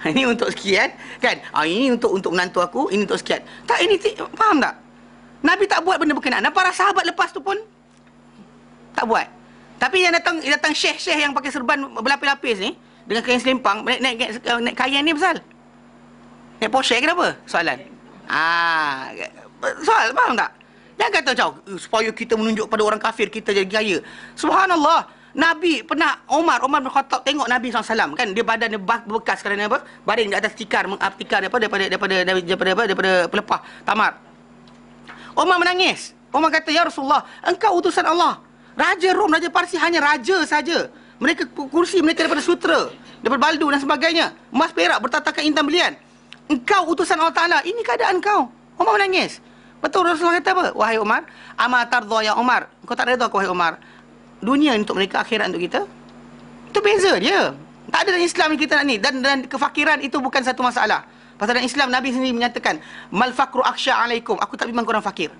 ini untuk sekian, kan? Ini untuk menantu aku, ini untuk sekian. Tak, ini faham tak? Nabi tak buat benda berkenaan. Dan para sahabat lepas tu pun tak buat. Tapi yang datang syekh-syekh yang pakai serban berlapis-lapis ni, dengan kain selempang, naik kain ni pasal naik Porsche kenapa? Soalan. Soal, faham tak? Jangan kata macam supaya kita menunjuk pada orang kafir kita jadi kaya. Subhanallah. Nabi pernah Umar bin Khattab tengok Nabi SAW kan, dia badan dia bekas kerana apa? Baring di atas tikar daripada pelepah tamar. Umar menangis. Umar kata, "Ya Rasulullah, engkau utusan Allah. Raja Rom, Raja Parsi hanya raja saja. Mereka kursi mereka daripada sutra, daripada baldu dan sebagainya. Emas perak bertatakan intan belian. Engkau utusan Allah Ta'ala. Ini keadaan kau." Umar menangis. Betul Rasulullah kata apa? "Wahai Umar, ama tardha ya Umar." Kau tak redha kau wahai Umar? Dunia untuk mereka, akhirat untuk kita. Itu beza dia. Tak ada dalam Islam yang kita nak ni. Dan kefakiran itu bukan satu masalah. Pasal dalam Islam Nabi sendiri menyatakan, "Mal faqru akhsha alaikum." Aku tak bimbang korang fakir.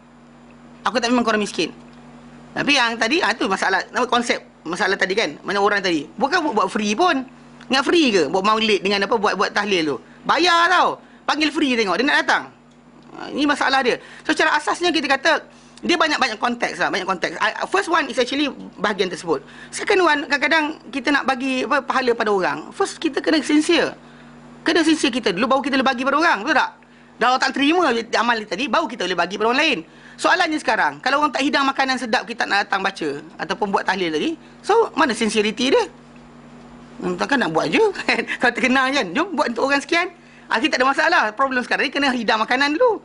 Aku tak bimbang korang miskin. Tapi yang tadi itu masalah, konsep masalah tadi kan. Mana orang tadi bukan buat free pun. Ingat free ke buat maulid dengan apa, buat tahlil tu? Bayar tau. Panggil free tengok dia nak datang. Ini masalah dia. So secara asasnya kita kata dia banyak konteks lah, banyak konteks. First one is actually bahagian tersebut. Second one, kadang-kadang kita nak bagi pahala pada orang. First kita kena sincere. Kena sincere kita dulu, baru kita boleh bagi pada orang, betul tak? Dah Allah tak terima amal tadi, baru kita boleh bagi pada orang lain. Soalannya sekarang, kalau orang tak hidang makanan sedap, kita nak datang baca ataupun buat tahlil tadi, so mana sincerity dia? Takkan nak buat je kan? Kalau terkenal kan, jom buat untuk orang sekian. Kita tak ada masalah. Problem sekarang, dia kena hidang makanan dulu.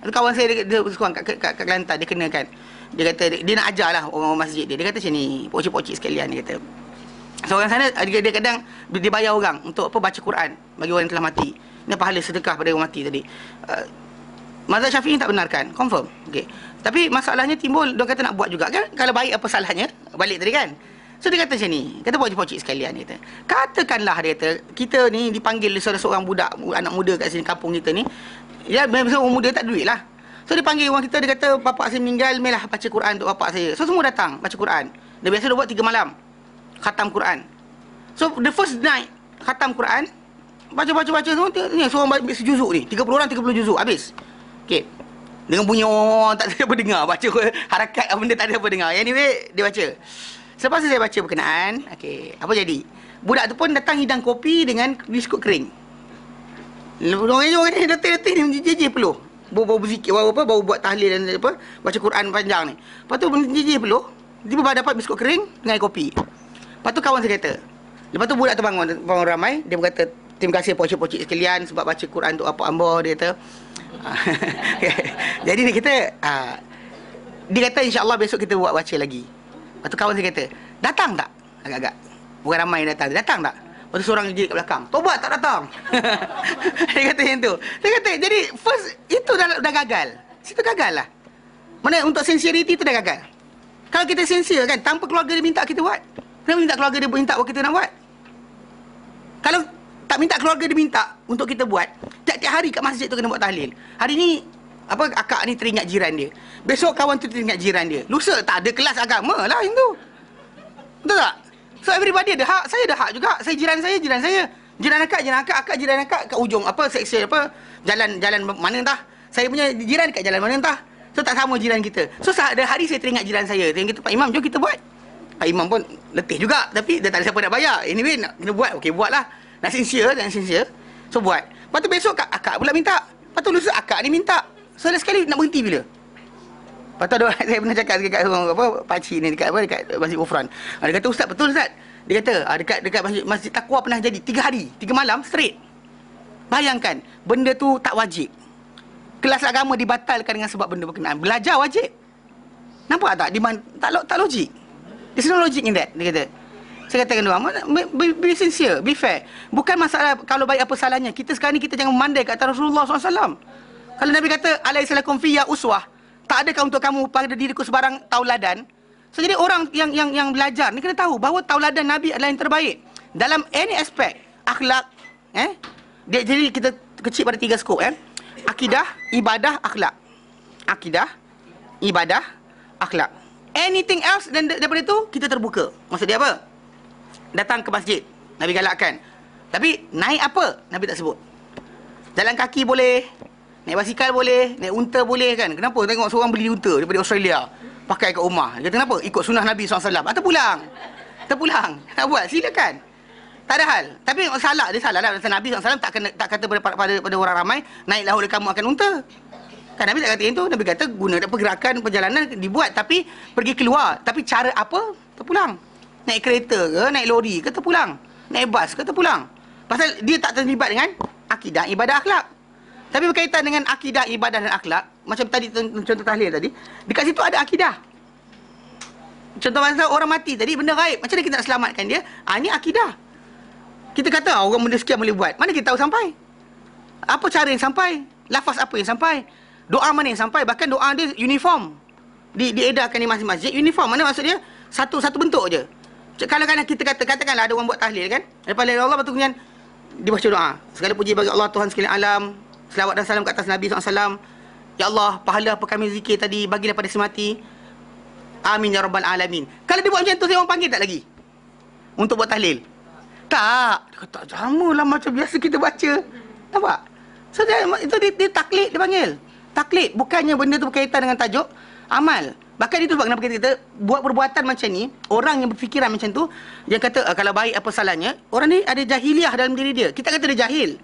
Ada kawan saya, dia seorang kat Kelantan, dia kena kan. Dia kata, dia nak ajar lah orang masjid dia. Dia kata macam ni, pocik-pocik sekalian, dia kata. Seorang sana, dia kadang, dia bayar orang untuk apa, baca Quran bagi orang yang telah mati. Ini pahala sedekah pada orang mati tadi. Mazhab Syafi'i tak benarkan, confirm. Okay. Tapi masalahnya timbul, dia kata nak buat juga kan. Kalau baik apa salahnya, balik tadi kan. So dia kata macam ni, kata pocik-pocik sekalian, dia kata, katakanlah dia kata, kita ni dipanggil seorang budak, anak muda kat sini kampung kita ni, ya memang orang muda tak duit lah. So dia panggil orang kita, dia kata, bapak saya meninggal, melah baca Quran untuk bapak saya. So semua datang baca Quran. Dia biasa dia buat 3 malam khatam Quran. So the first night khatam Quran, baca semua ni, seorang baca sejuzuk ni, 30 orang 30 juzuk habis. Okey. Dengan bunyi tak ada apa dengar, baca harakat apa benda tak ada apa dengar. Anyway, dia baca. Selepas saya baca berkenaan, okey, apa jadi? Budak tu pun datang hidang kopi dengan biskut kering. Orang ni detik-detik ni menjijik peluh. Bau berzikir, bau buat tahlil dan apa, baca Quran panjang ni. Lepas tu menjijik peluh, tiba-tiba dapat biskut kering dengan air kopi. Lepas tu kawan saya kata, lepas tu budak tu bangun ramai, dia berkata, terima kasih pocik-pocik sekalian sebab baca Quran untuk apa hamba, dia kata. Jadi dia kata, dia kata insya-Allah besok kita buat baca lagi. Lepas tu kawan saya kata, datang tak? Agak-agak. Bukan ramai yang datang tak? Lepas tu seorang jerit kat belakang, tobat tak datang. Dia kata yang tu. Dia kata, jadi first, itu dah gagal. Situ gagal lah. Mana untuk sincerity tu dah gagal. Kalau kita sincere kan, tanpa keluarga dia minta kita buat. Kenapa minta keluarga dia minta kita nak buat? Kalau tak minta keluarga dia minta untuk kita buat, tiap-tiap hari kat masjid tu kena buat tahlil. Hari ni, apa akak ni teringat jiran dia. Besok kawan tu teringat jiran dia. Lusa tak ada kelas agama lah yang tu. Betul tak? So everybody ada hak. Saya ada hak juga. Saya jiran saya. Jiran akak, akak jiran akak kat ujung apa section apa jalan mana entah. Saya punya jiran kat jalan mana entah. So tak sama jiran kita. So ada hari saya teringat jiran saya. Yang kita Pak Imam, jom kita buat. Pak Imam pun letih juga, tapi dia tak ada siapa nak bayar. Anyway nak kena buat. Okey, buatlah. Nak sincere. So buat. Lepas tu besok akak pula minta. Lepas tu lusa akak ni minta. So sekali nak berhenti bila? Lepas tu saya pernah cakap dekat orang apa pakcik ni dekat Masjid Ghufran. Dia kata, ustaz, betul ustaz. Dia kata dekat Masjid Taqwa pernah jadi 3 hari, 3 malam straight. Bayangkan, benda tu tak wajib. Kelas agama dibatalkan dengan sebab benda berkenaan. Belajar wajib. Nampak tak? Tak logik. There's no logic in that, dia kata. Saya katakan dia orang, be sincere, be fair. Bukan masalah kalau baik apa salahnya. Kita sekarang ni kita jangan memandai kat atas Rasulullah SAW. Kalau Nabi kata, alaisalakum fiyya uswah, tak adakah untuk kamu pada diriku sebarang tauladan? So, jadi orang yang belajar ni kena tahu bahawa tauladan Nabi adalah yang terbaik dalam any aspect. Akhlak, dia, jadi kita kecil pada 3 skop, akidah, ibadah, akhlak. Akidah, ibadah, akhlak. Anything else daripada itu, kita terbuka. Maksud dia apa? Datang ke masjid, Nabi galakkan. Tapi naik apa? Nabi tak sebut. Jalan kaki boleh, naik basikal boleh, naik unta boleh kan. Kenapa? Tengok seorang beli unta daripada Australia, pakai kat rumah. Dia kata kenapa? Ikut sunnah Nabi SAW. Terpulang. Nak buat, silakan. Tak ada hal. Tapi salah, dia salah lah. Nabi SAW tak kata pada orang ramai, naiklah oleh kamu akan unta. Kan Nabi tak kata yang tu. Nabi kata guna pergerakan perjalanan dibuat, tapi pergi keluar. Tapi cara apa? Terpulang. Naik kereta ke, naik lori ke, terpulang. Naik bas ke, terpulang. Pasal dia tak terlibat dengan akidah, ibadah, akhlak. Tapi berkaitan dengan akidah, ibadah dan akhlak, macam tadi contoh tahlil tadi, dekat situ ada akidah. Contoh masa orang mati tadi, benda gaib, macam mana kita nak selamatkan dia? Ini akidah. Kita kata orang benda sekian boleh buat, mana kita tahu sampai? Apa cara yang sampai? Lafaz apa yang sampai? Doa mana yang sampai? Bahkan doa dia uniform, diedarkan di masjid-masjid uniform. Mana maksud dia? Satu bentuk je. Kalau kita katakanlah ada orang buat tahlil kan, daripada Allah, lepas tu kemudian dibaca doa, segala puji bagi Allah Tuhan sekalian alam, selawat dan salam ke atas Nabi SAW. Ya Allah, pahala apa kami zikir tadi, bagilah pada semati. Amin ya rabbal alamin. Kalau dia buat macam tu, saya orang panggil tak lagi untuk buat tahlil? Tak. Dia kata, sama lah macam biasa kita baca. Nampak? So, dia taklid, dia panggil. Taklid. Bukannya benda tu berkaitan dengan tajuk amal. Bahkan itu sebab kenapa kita buat perbuatan macam ni, orang yang berfikiran macam tu, yang kata kalau baik apa salahnya, orang ni ada jahiliah dalam diri dia. Kita kata dia jahil.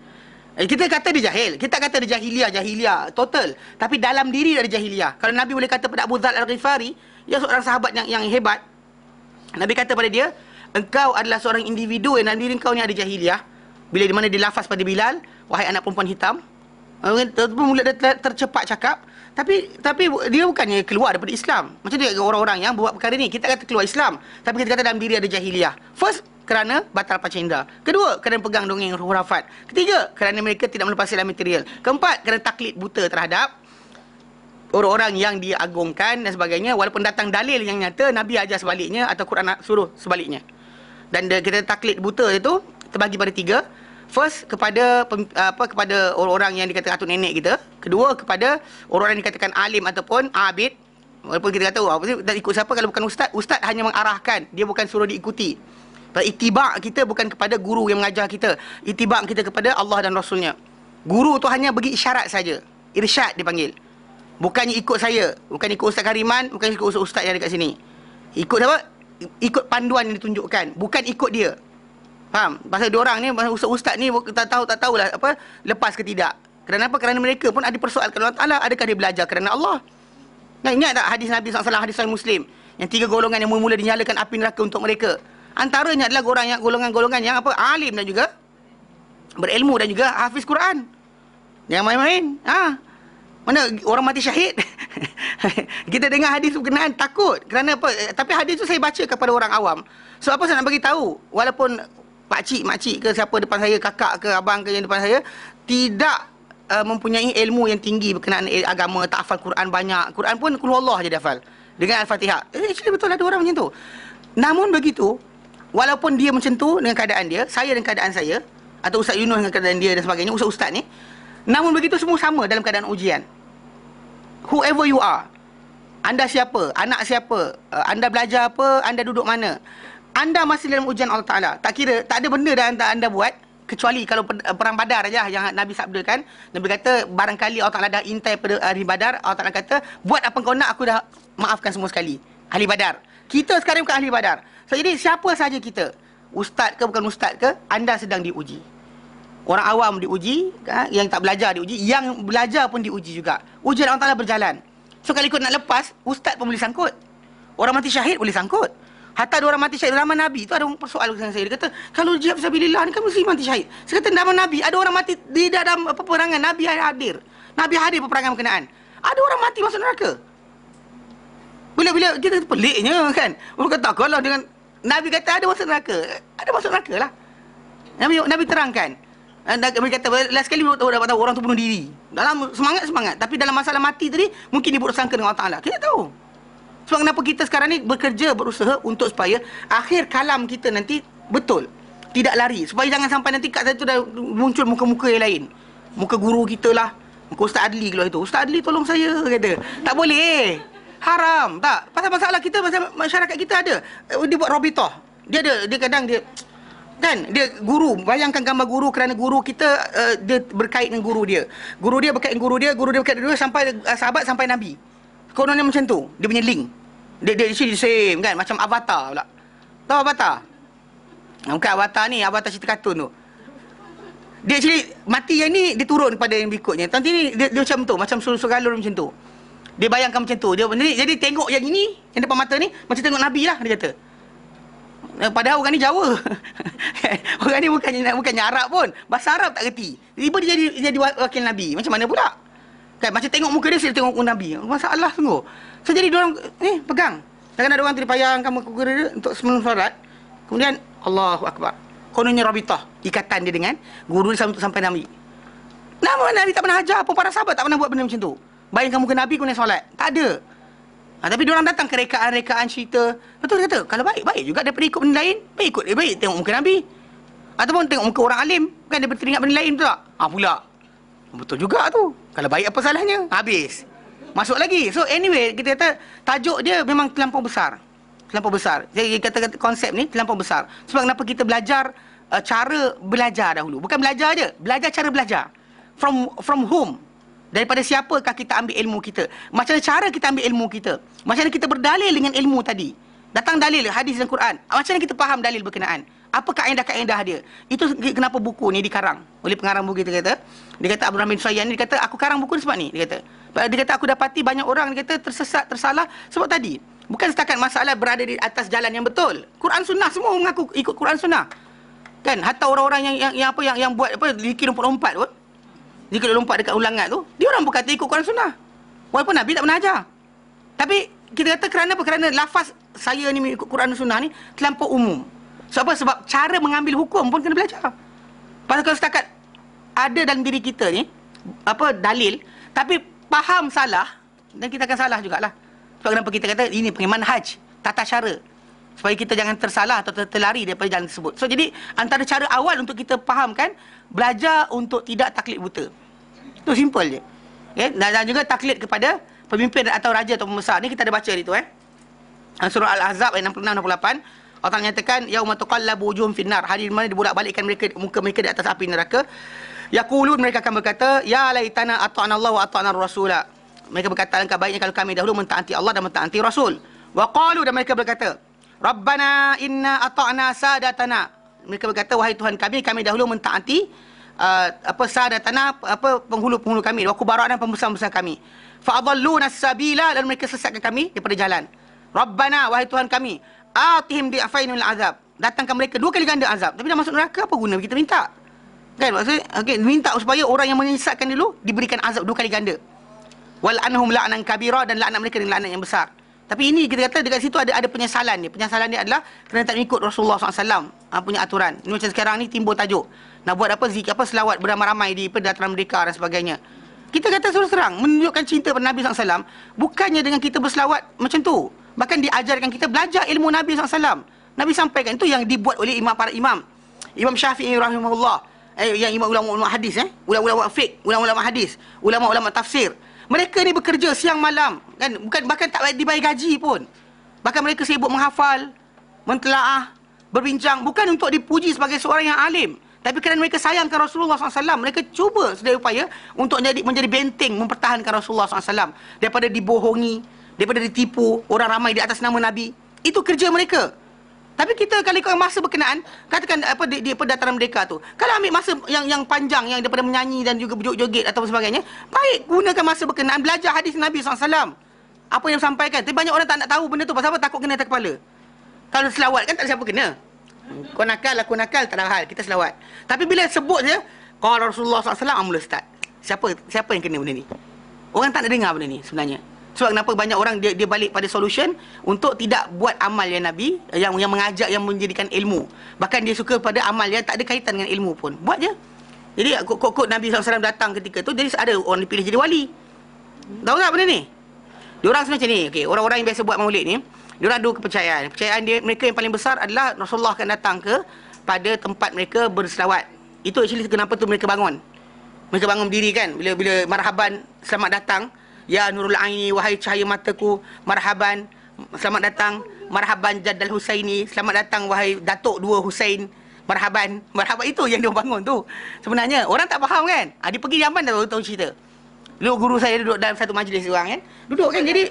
Kita kata dia jahil. Kita kata dia jahiliah total. Tapi dalam diri dia ada jahiliah. Kalau Nabi boleh kata pada Abu Dzar Al-Ghifari, dia seorang sahabat yang hebat. Nabi kata pada dia, engkau adalah seorang individu yang dalam diri engkau ni ada jahiliah. Bila di mana dia lafaz pada Bilal, wahai anak perempuan hitam. Mula dia tercepat cakap. Tapi dia bukannya keluar daripada Islam. Macam dia orang-orang yang buat perkara ni. Kita kata keluar Islam, tapi kita kata dalam diri ada jahiliah. First, kerana batal panca indera. Kedua, kerana pegang dongeng hurafat. Ketiga, kerana mereka tidak melepasi dalam material. Keempat, kerana taklid buta terhadap orang-orang yang diagungkan dan sebagainya. Walaupun datang dalil yang nyata, Nabi ajar sebaliknya atau Quran suruh sebaliknya. Dan kita taklid buta itu terbagi pada tiga. First, kepada kepada orang-orang yang dikatakan atuk nenek kita. Kedua, kepada orang-orang yang dikatakan alim ataupun abid. Walaupun kita kata, tak ikut siapa kalau bukan ustaz. Ustaz hanya mengarahkan, dia bukan suruh diikuti. Itibak kita bukan kepada guru yang mengajar kita. Itibak kita kepada Allah dan Rasulnya. Guru tu hanya bagi isyarat saja. Irsyad dipanggil. Bukannya ikut saya. Bukan ikut Ustaz Kariman. Bukan ikut ustaz yang dekat sini. Ikut apa? Ikut panduan yang ditunjukkan. Bukan ikut dia. Faham? Pasal diorang ni, ustaz-ustaz ni tak tahulah apa, lepas ke tidak. Kenapa? Kerana mereka pun ada persoalkan Allah Ta'ala. Adakah dia belajar kerana Allah? Ingat tak hadis Nabi SAW, hadis Sahih Muslim, yang tiga golongan yang mula dinyalakan api neraka untuk mereka. Antaranya adalah golongan-golongan yang apa, alim dan juga berilmu dan juga hafiz Quran. Yang main-main. Mana orang mati syahid. Kita dengar hadis berkenaan takut. Kerana apa? Tapi hadis tu saya baca kepada orang awam. So apa saya nak bagi tahu? Walaupun pakcik, makcik ke siapa depan saya, kakak ke abang ke yang depan saya tidak mempunyai ilmu yang tinggi berkenaan agama, tak hafal Quran banyak. Quran pun Qul Huwallah je dia hafal dengan Al-Fatihah. Actually betul ada orang macam tu. Namun begitu, walaupun dia macam tu dengan keadaan dia, saya dengan keadaan saya, atau Ustaz Yunus dengan keadaan dia dan sebagainya, ustaz-ustaz ni, namun begitu semua sama dalam keadaan ujian. Whoever you are, anda siapa, anak siapa, anda belajar apa, anda duduk mana, anda masih dalam ujian Allah Ta'ala. Tak kira, tak ada benda dah anda buat, kecuali kalau perang Badar aja yang Nabi sabdakan. Nabi kata, barangkali Allah Ta'ala dah intai pada hari Badar, Allah Ta'ala kata, buat apa kau nak, aku dah maafkan semua sekali. Ahli Badar. Kita sekarang bukan ahli Badar. So, jadi siapa saja kita, ustaz ke bukan ustaz ke, anda sedang diuji. Orang awam diuji, yang tak belajar diuji, yang belajar pun diuji juga. Ujian Allah Ta'ala berjalan. So kalau ikut nak lepas, ustaz pun boleh sangkut. Orang mati syahid boleh sangkut. Hatta ada orang mati syahid zaman Nabi tu, ada orang persoal dengan saya. Dia kata, kalau jihad fisabilillah ni kan mesti mati syahid. Saya kata, zaman Nabi ada orang mati di dalam peperangan, Nabi hadir. Nabi hadir peperangan berkenaan. Ada orang mati masuk neraka. Bila kita peliknya kan. Orang kata, kalau dengan Nabi kata ada masuk neraka, ada masuk neraka lah. Nabi terangkan. Nabi kata, last sekali dapat tahu orang tu bunuh diri. Dalam semangat. Tapi dalam masalah mati tadi, mungkin dia bersangka dengan Allah Ta'ala. Kita tahu. Sebab kenapa kita sekarang ni berusaha untuk supaya akhir kalam kita nanti betul. Tidak lari. Supaya jangan sampai nanti kat situ dah muncul muka-muka yang lain. Muka guru kita lah. Muka Ustaz Adli keluar itu. Ustaz Adli tolong saya, kata. Tak boleh. Haram. Tak. Pasal masalah kita, pasal masyarakat kita ada. Dia buat robitoh. Dia kadang dia... Kan, dia guru, bayangkan gambar guru kerana guru kita dia berkait dengan guru dia. Guru dia berkait dengan guru dia berkait dengan guru dia sampai sahabat sampai Nabi. Kononnya macam tu, dia punya link. Dia actually same kan, macam Avatar pula. Tahu Avatar? Bukan Avatar ni, Avatar cerita kartun tu. Dia actually mati yang ni dia turun kepada yang berikutnya. Nanti ni dia macam tu, macam suruh-suruh macam tu. Dia bayangkan macam tu. Dia jadi tengok yang ini, yang depan mata ni macam tengok Nabi lah dia kata. Padahal orang ni Jawa. Orang ni bukannya Arab pun. Bahasa Arab tak kerti. Tiba dia jadi wakil Nabi. Macam mana pula? Kan macam tengok muka dia, tengok muka Nabi. Masalah sungguh. So jadi diorang ni pegang. Kadang ada orang terpayangkan muka dia untuk sebelum solat. Kemudian Allahu Akbar. Kononnya rabitah, ikatan dia dengan guru dia sampai Nabi. Namun Nabi tak pernah ajar pun, para sahabat tak pernah buat benda macam tu. Bayangkan muka Nabi kemudian solat. Tak ada. Tapi diorang datang ke rekaan-rekaan cerita. Betul kata, kalau baik juga daripada ikut benda lain, baik tengok muka Nabi. Ataupun tengok muka orang alim, kan daripada teringat benda lain, betul tak? Pula. Betul juga tu. Kalau baik apa salahnya? Habis. Masuk lagi. So anyway, kita kata tajuk dia memang terlampau besar. Terlampau besar. Jadi kata konsep ni terlampau besar. Sebab kenapa kita belajar cara belajar dahulu. Bukan belajar je, belajar cara belajar. From whom? Daripada siapakah kita ambil ilmu kita? Macam mana cara kita ambil ilmu kita? Macam mana kita berdalil dengan ilmu tadi? Datang dalil hadis dan Quran. Macam mana kita faham dalil berkenaan? Apa kaedah-kaedah dia? Itu kenapa buku ni dikarang oleh pengarang buku kita kata. Dia kata Abdul Rahman Suhayan ni, dia kata aku karang buku ni sebab ni, dia kata. Dia kata aku dapati banyak orang dia kata tersesat, tersalah sebab tadi. Bukan setakat masalah berada di atas jalan yang betul. Quran sunnah semua mengaku ikut Quran sunnah. Kan? Hatta orang-orang yang buat apa zikir lompat-lompat tu. Zikir lompat dekat ulangan tu, dia orang berkata ikut Quran sunnah. Walaupun Nabi tak pernah ajar. Tapi kita kata kerana apa? Kerana lafaz saya ni ikut Quran sunnah ni terlampau umum. Sebab apa? Sebab cara mengambil hukum pun kena belajar. Pasal kalau setakat ada dalam diri kita ni apa dalil, tapi faham salah, dan kita akan salah jugalah. Sebab kenapa kita kata ini panggil manhaj, tata cara, supaya kita jangan tersalah atau terlari daripada jalan tersebut. So jadi antara cara awal untuk kita fahamkan, belajar untuk tidak taklid buta. Itu simple je. Okay? Dan juga taklid kepada pemimpin atau raja atau pembesar. Ni kita ada baca di tu Surah Al-Ahzab ayat 66-68. Allah Ta'ala nyatakan yauma tuqallabu wujuhum finnar, hari di mana dibolak-balikkan mereka, muka mereka di atas api neraka. Yaqulun, mereka akan berkata, ya laitana ata'ana Allah wa ata'ana rasula. Mereka berkata, alangkah baiknya kalau kami dahulu mentaati Allah dan mentaati Rasul. Wa qalu, dan mereka berkata, Rabbana inna ata'na sadatana. Mereka berkata, wahai Tuhan kami dahulu mentaati sadatana, penghulu-penghulu kami, wa kubara, dan pembesar-pembesar kami. Fa adalluna as-sabila, dan mereka sesatkan kami daripada jalan. Rabbana, wahai Tuhan kami, atihim di'afainul azab. Datangkan mereka 2 kali ganda azab. Tapi dah masuk neraka, apa guna kita minta? Kan maksudnya minta supaya orang yang menyesatkan dulu diberikan azab 2 kali ganda. Wal anhum la'nan kabira, dan laknat mereka dengan laknat yang besar. Tapi ini kita kata dekat situ ada penyesalan dia. Penyesalan dia adalah kerana tak ikut Rasulullah SAW punya aturan. Ini macam sekarang ni timbul tajuk nak buat zikir selawat beramai-ramai di dataran merdeka dan sebagainya. Kita kata terus terang menunjukkan cinta pada Nabi SAW bukannya dengan kita berselawat macam tu. Bahkan diajarkan kita belajar ilmu Nabi SAW. Nabi sampaikan itu yang dibuat oleh para imam. Imam Syafi'i rahimahullah, yang imam ulama-ulama hadis, ulama-ulama fiqh, ulama-ulama hadis, ulama-ulama tafsir. Mereka ni bekerja siang malam, kan? Bahkan tak dibayar gaji pun. Bahkan mereka sibuk menghafal, mentelaah, berbincang, bukan untuk dipuji sebagai seorang yang alim, tapi kerana mereka sayangkan Rasulullah SAW. Mereka cuba sedaya upaya untuk menjadi benteng mempertahankan Rasulullah SAW daripada dibohongi, daripada ditipu orang ramai di atas nama Nabi. Itu kerja mereka. Tapi kita kalau ikut masa berkenaan, katakan di dataran merdeka tu, kalau ambil masa yang panjang, yang daripada menyanyi dan juga berjoget-joget atau sebagainya, baik gunakan masa berkenaan belajar hadis Nabi SAW. Apa yang disampaikan. Tapi banyak orang tak nak tahu benda tu. Pasal apa? Takut kena atas kepala. Kalau selawat kan tak ada siapa kena. Kau nakal, aku nakal, tak ada hal, kita selawat. Tapi bila sebut je qala Rasulullah SAW, mula start. Siapa yang kena benda ni? Orang tak nak dengar benda ni sebenarnya. Sebab kenapa banyak orang dia balik pada solution untuk tidak buat amal yang Nabi yang mengajak, yang menjadikan ilmu. Bahkan dia suka pada amal yang tak ada kaitan dengan ilmu pun. Buat je. Jadi kod Nabi SAW datang ketika tu, jadi ada orang dipilih jadi wali. Tahu tak benda ni? Diorang sebenarnya macam ni. Okay, orang-orang yang biasa buat maulid ni, diorang ada kepercayaan. Kepercayaan dia, mereka yang paling besar adalah Rasulullah akan datang pada tempat mereka berselawat. Itu actually kenapa tu mereka bangun. Mereka bangun berdiri kan, bila marhaban, selamat datang ya nurul aini, wahai cahaya mataku, marhaban, selamat datang, marhaban Jaddal Husaini, selamat datang wahai Datuk 2 Husain, marhaban itu yang dia bangun tu. Sebenarnya orang tak faham kan. Dia pergi Yaman dah tahu cerita. Dulu guru saya duduk dalam satu majlis orang kan. Duduk kan, jadi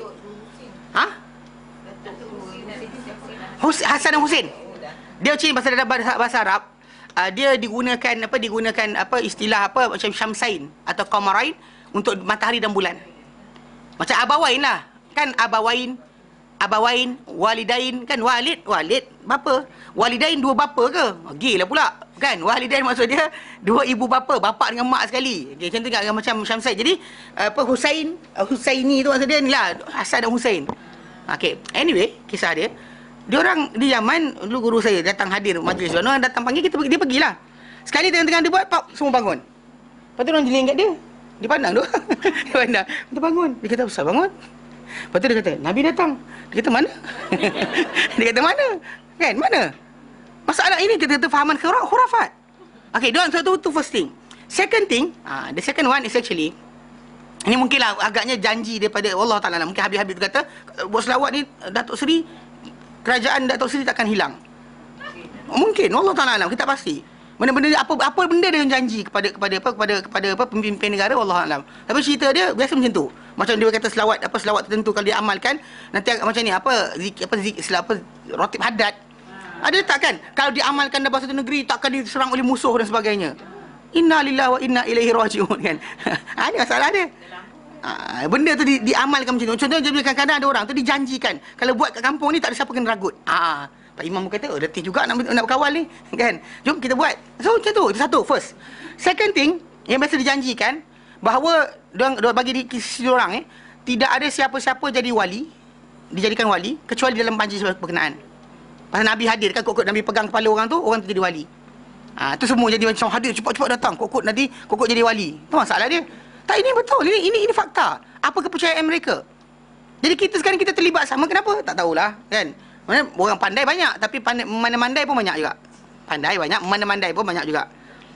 Hasan dan Husain. Dia cerita pasal dalam bahasa Arab, dia digunakan istilah macam Syamsain atau Qamarain untuk matahari dan bulan. Macam abawain lah. Kan abawain, walidain, kan walid, bapa. Walidain 2 bapa ke? Gila pula. Kan? Walidain maksud dia 2 ibu bapa, bapa dengan mak sekali. Okay, macam tu kan, macam Syamsain. Jadi Husaini tu maksud dia ni lah, Hasan dan Husain. Okay, anyway, kisah dia. Diorang di Yaman, dulu guru saya datang hadir majlis. Orang datang panggil, dia pergilah. Sekali tengah-tengah dia buat, semua bangun. Lepas tu orang jeling kat dia. Dia pandang tu. Dia pandang. Dia bangun. Dia kata, Ustaz bangun. Lepas tu dia kata, Nabi datang. Dia kata, mana? Dia kata, mana? Kan, mana? Masalah ini kita kata fahaman khurafat. Okay, dia tu first thing. Second thing, the second one is actually, ini mungkinlah agaknya janji daripada Allah Ta'ala. Mungkin Habib-Habib kata, buat selawat ni, Datuk Seri, kerajaan Datuk Seri takkan hilang. Mungkin, Allah Ta'ala, kita pasti. Benda-benda apa benda dia janji kepada pemimpin negara, wallahu alam. Tapi cerita dia biasa macam tu. Macam dia kata selawat tertentu kalau dia amalkan nanti macam ni rotib haddad. Ada tak kan? Kalau diamalkan dalam satu negeri takkan diserang oleh musuh dan sebagainya. Inna lillahi wa inna ilaihi raji'un kan. Ini masalah dia. Benda tu diamalkan macam tu. Contohnya kadang-kadang ada orang tu dijanjikan kalau buat kat kampung ni tak ada siapa kena ragut. Pak Imam kata, letih juga nak berkawal ni kan. Jom kita buat. So macam tu, itu satu first. Second thing yang biasa dijanjikan bahawa diorang bagi sisi diorang tidak ada siapa-siapa jadi wali, dijadikan wali kecuali dalam majlis berkenaan. Pasal Nabi hadir kan, kokok Nabi pegang kepala orang tu jadi wali. Tu semua jadi macam hadir, cepat-cepat datang, kokok jadi wali. Tu masalah dia. Tak, ini betul, ini fakta. Apa kepercayaan mereka? Jadi sekarang kita terlibat sama, kenapa? Tak tahulah kan. Orang pandai banyak, tapi mandai pun banyak juga. Pandai banyak, mandai pun banyak juga.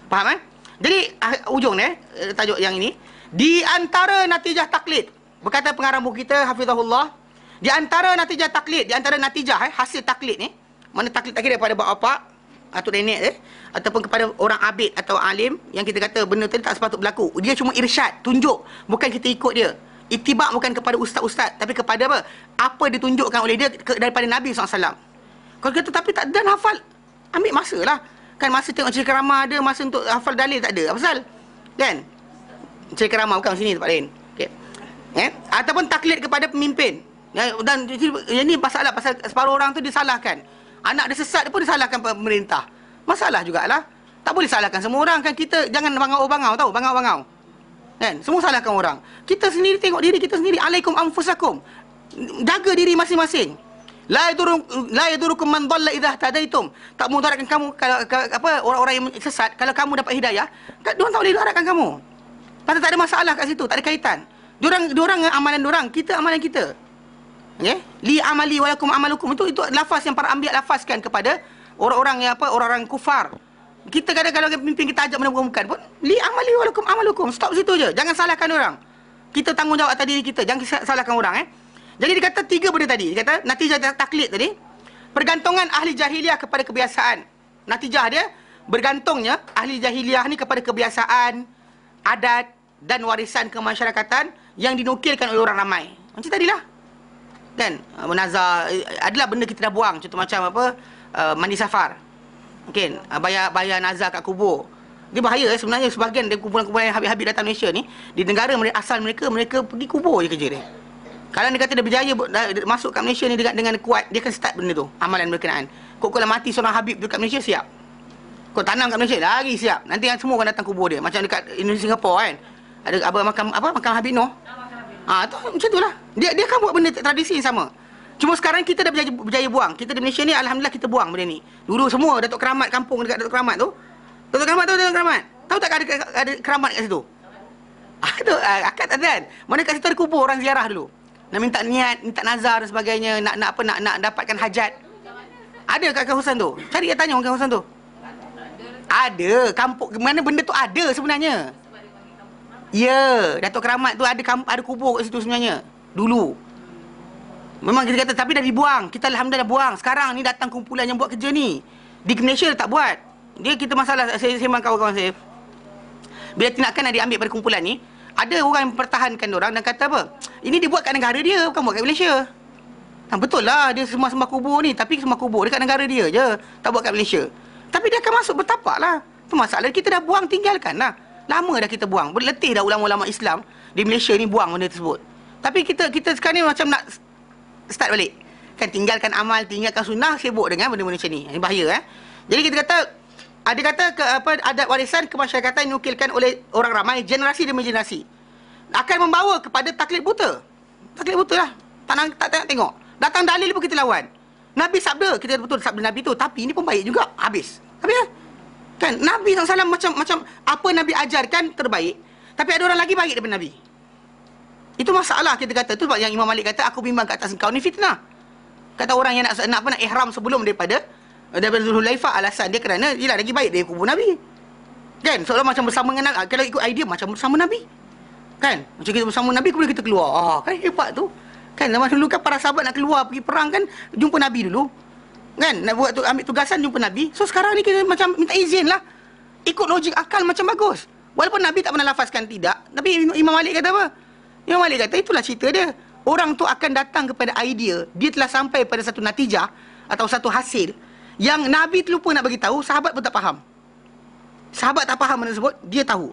Faham Jadi ujung ni tajuk yang ini, di antara natijah taklid, berkata pengarang buku kita hafizahullah, di antara natijah taklid, di antara natijah hasil taklid ni, mana taklid daripada bapak atau nenek ataupun kepada orang abid atau alim yang kita kata benda tu tak sepatut berlaku. Dia cuma irsyad, tunjuk, bukan kita ikut dia. Itibak bukan kepada ustaz-ustaz, tapi kepada apa? Apa ditunjukkan oleh dia daripada Nabi SAW. Kalau kata tapi tak dan hafal, ambil masa lah. Kan masa tengok cerita ramah ada, masa untuk hafal dalil tak ada. Apa pasal? Kan? Cerita ramah bukan sini tempat lain. Okay. Ataupun taklid kepada pemimpin. Dan ini masalah, pasal separuh orang tu disalahkan. Anak dia sesat pun disalahkan pemerintah. Masalah jugalah. Tak boleh salahkan semua orang kan. Kita jangan bangau-bangau tahu, bangau-bangau. Kan? Semua salahkan orang. Kita sendiri tengok diri kita sendiri. Alaikum anfusakum. Jaga diri masing-masing. La yadurukum man dhalla idza tadaitum. Tak mudaratkan kamu kalau orang-orang yang sesat kalau kamu dapat hidayah, diorang tak boleh mudaratkan kamu. Pasal tak ada masalah kat situ, tak ada kaitan. Diorang amalan diorang, kita amalan kita. Okey? Li amali walakum amalukum. Itu lafaz yang para anbiya lafazkan kepada orang-orang yang orang-orang kufar. Kita kadang-kadang kalau pemimpin kita ajak benda bukan pun, li amali walakum amalukum. Stop situ je. Jangan salahkan orang. Kita tanggungjawab atas diri kita. Jangan salahkan orang Jadi dia kata 3 benda tadi. Dia kata natijah taklid tadi, pergantungan ahli jahiliah kepada kebiasaan. Natijah dia bergantungnya ahli jahiliah ni kepada kebiasaan, adat dan warisan kemasyarakatan yang dinukilkan oleh orang ramai. Macam tadilah. Kan? Munazar adalah benda kita dah buang. Contoh macam mandi safar. Mungkin bayar nazar kat kubur. Dia bahaya sebenarnya. Sebahagian dari kumpulan-kumpulan yang habis-habis datang Malaysia ni, di negara asal mereka pergi kubur je kerja dia. Kalau dia kata dia berjaya masuk kat Malaysia ni dengan kuat, dia akan start benda tu, amalan berkenaan. Kok kalau mati seorang Habib tu kat Malaysia, siap. Kau tanam kat Malaysia, lagi siap. Nanti yang semua akan datang kubur dia. Macam dekat Indonesia, Singapura kan. Ada makam Habib Noh. Tu macam tu lah. Dia akan buat benda tradisi yang sama. Cuma sekarang kita dah berjaya buang. Kita di Malaysia ni alhamdulillah kita buang benda ni. Dulu semua Datuk Keramat kampung dekat Datuk Keramat tu. Datuk Keramat. Tahu tak ada keramat kat situ? Tu akad tak kan. Mana kat situ ada kubur orang ziarah dulu. Nak minta niat, minta nazar dan sebagainya, nak dapatkan hajat. Ada kat kawasan tu. Cari tanya orang kawasan tu. Ada kampung mana benda tu ada sebenarnya. Ya, Datuk Keramat tu ada kubur kat situ sebenarnya. Dulu. Memang kita kata tapi dah dibuang. Kita alhamdulillah buang. Sekarang ni datang kumpulan yang buat kerja ni. Di Malaysia tak buat. Dia kita masalah saya sembang kawan-kawan saya. Bila tindakan nak diambil pada kumpulan ni, ada orang yang mempertahankan orang dan kata apa? Ini dibuat kat negara dia, bukan buat kat Malaysia. Betul lah dia sembah kubur ni, tapi sembah kubur dekat negara dia je, tak buat kat Malaysia. Tapi dia akan masuk bertapak lah. Tu masalah kita dah buang, tinggalkan lah. Lama dah kita buang. Berletih dah ulama-ulama Islam di Malaysia ni buang benda tersebut. Tapi kita sekarang ni macam nak start balik. Kan tinggalkan amal, tinggalkan sunnah, sibuk dengan benda-benda macam ni. Ini bahaya Jadi kita kata ada kata adat warisan kemasyarakatan dinukilkan oleh orang ramai generasi demi generasi akan membawa kepada taklid buta. Taklid buta lah. Tak tengok. Datang dalil pun kita lawan. Nabi sabda, kita betul sabda Nabi tu, tapi ini pun baik juga. Habis. Kan Nabi SAW macam apa Nabi ajarkan terbaik, tapi ada orang lagi baik daripada Nabi. Itu masalah kita kata. Tu sebab yang Imam Malik kata aku bimbang kat atas engkau ni fitnah. Kata orang yang nak ihram sebelum daripada Zulhulaifah, alasan dia kerana dia lagi baik dari kubur Nabi. Kan? Seolah macam bersama dengan Nabi. Kalau ikut idea macam bersama Nabi. Kan? Macam kita bersama Nabi kemudian kita keluar. Kan hebat tu. Kan zaman dulu kan para sahabat nak keluar pergi perang kan jumpa Nabi dulu. Kan? Nak buat ambil tugasan jumpa Nabi. So sekarang ni kita macam minta izin lah. ikut logik akal macam bagus. Walaupun Nabi tak pernah lafazkan tidak, tapi Imam Malik kata apa? Imam Malik kata itulah cerita dia. Orang tu akan datang kepada idea, dia telah sampai pada satu natijah atau satu hasil yang Nabi terlupa nak bagi tahu, sahabat pun tak faham. Sahabat tak faham benda tersebut, dia tahu.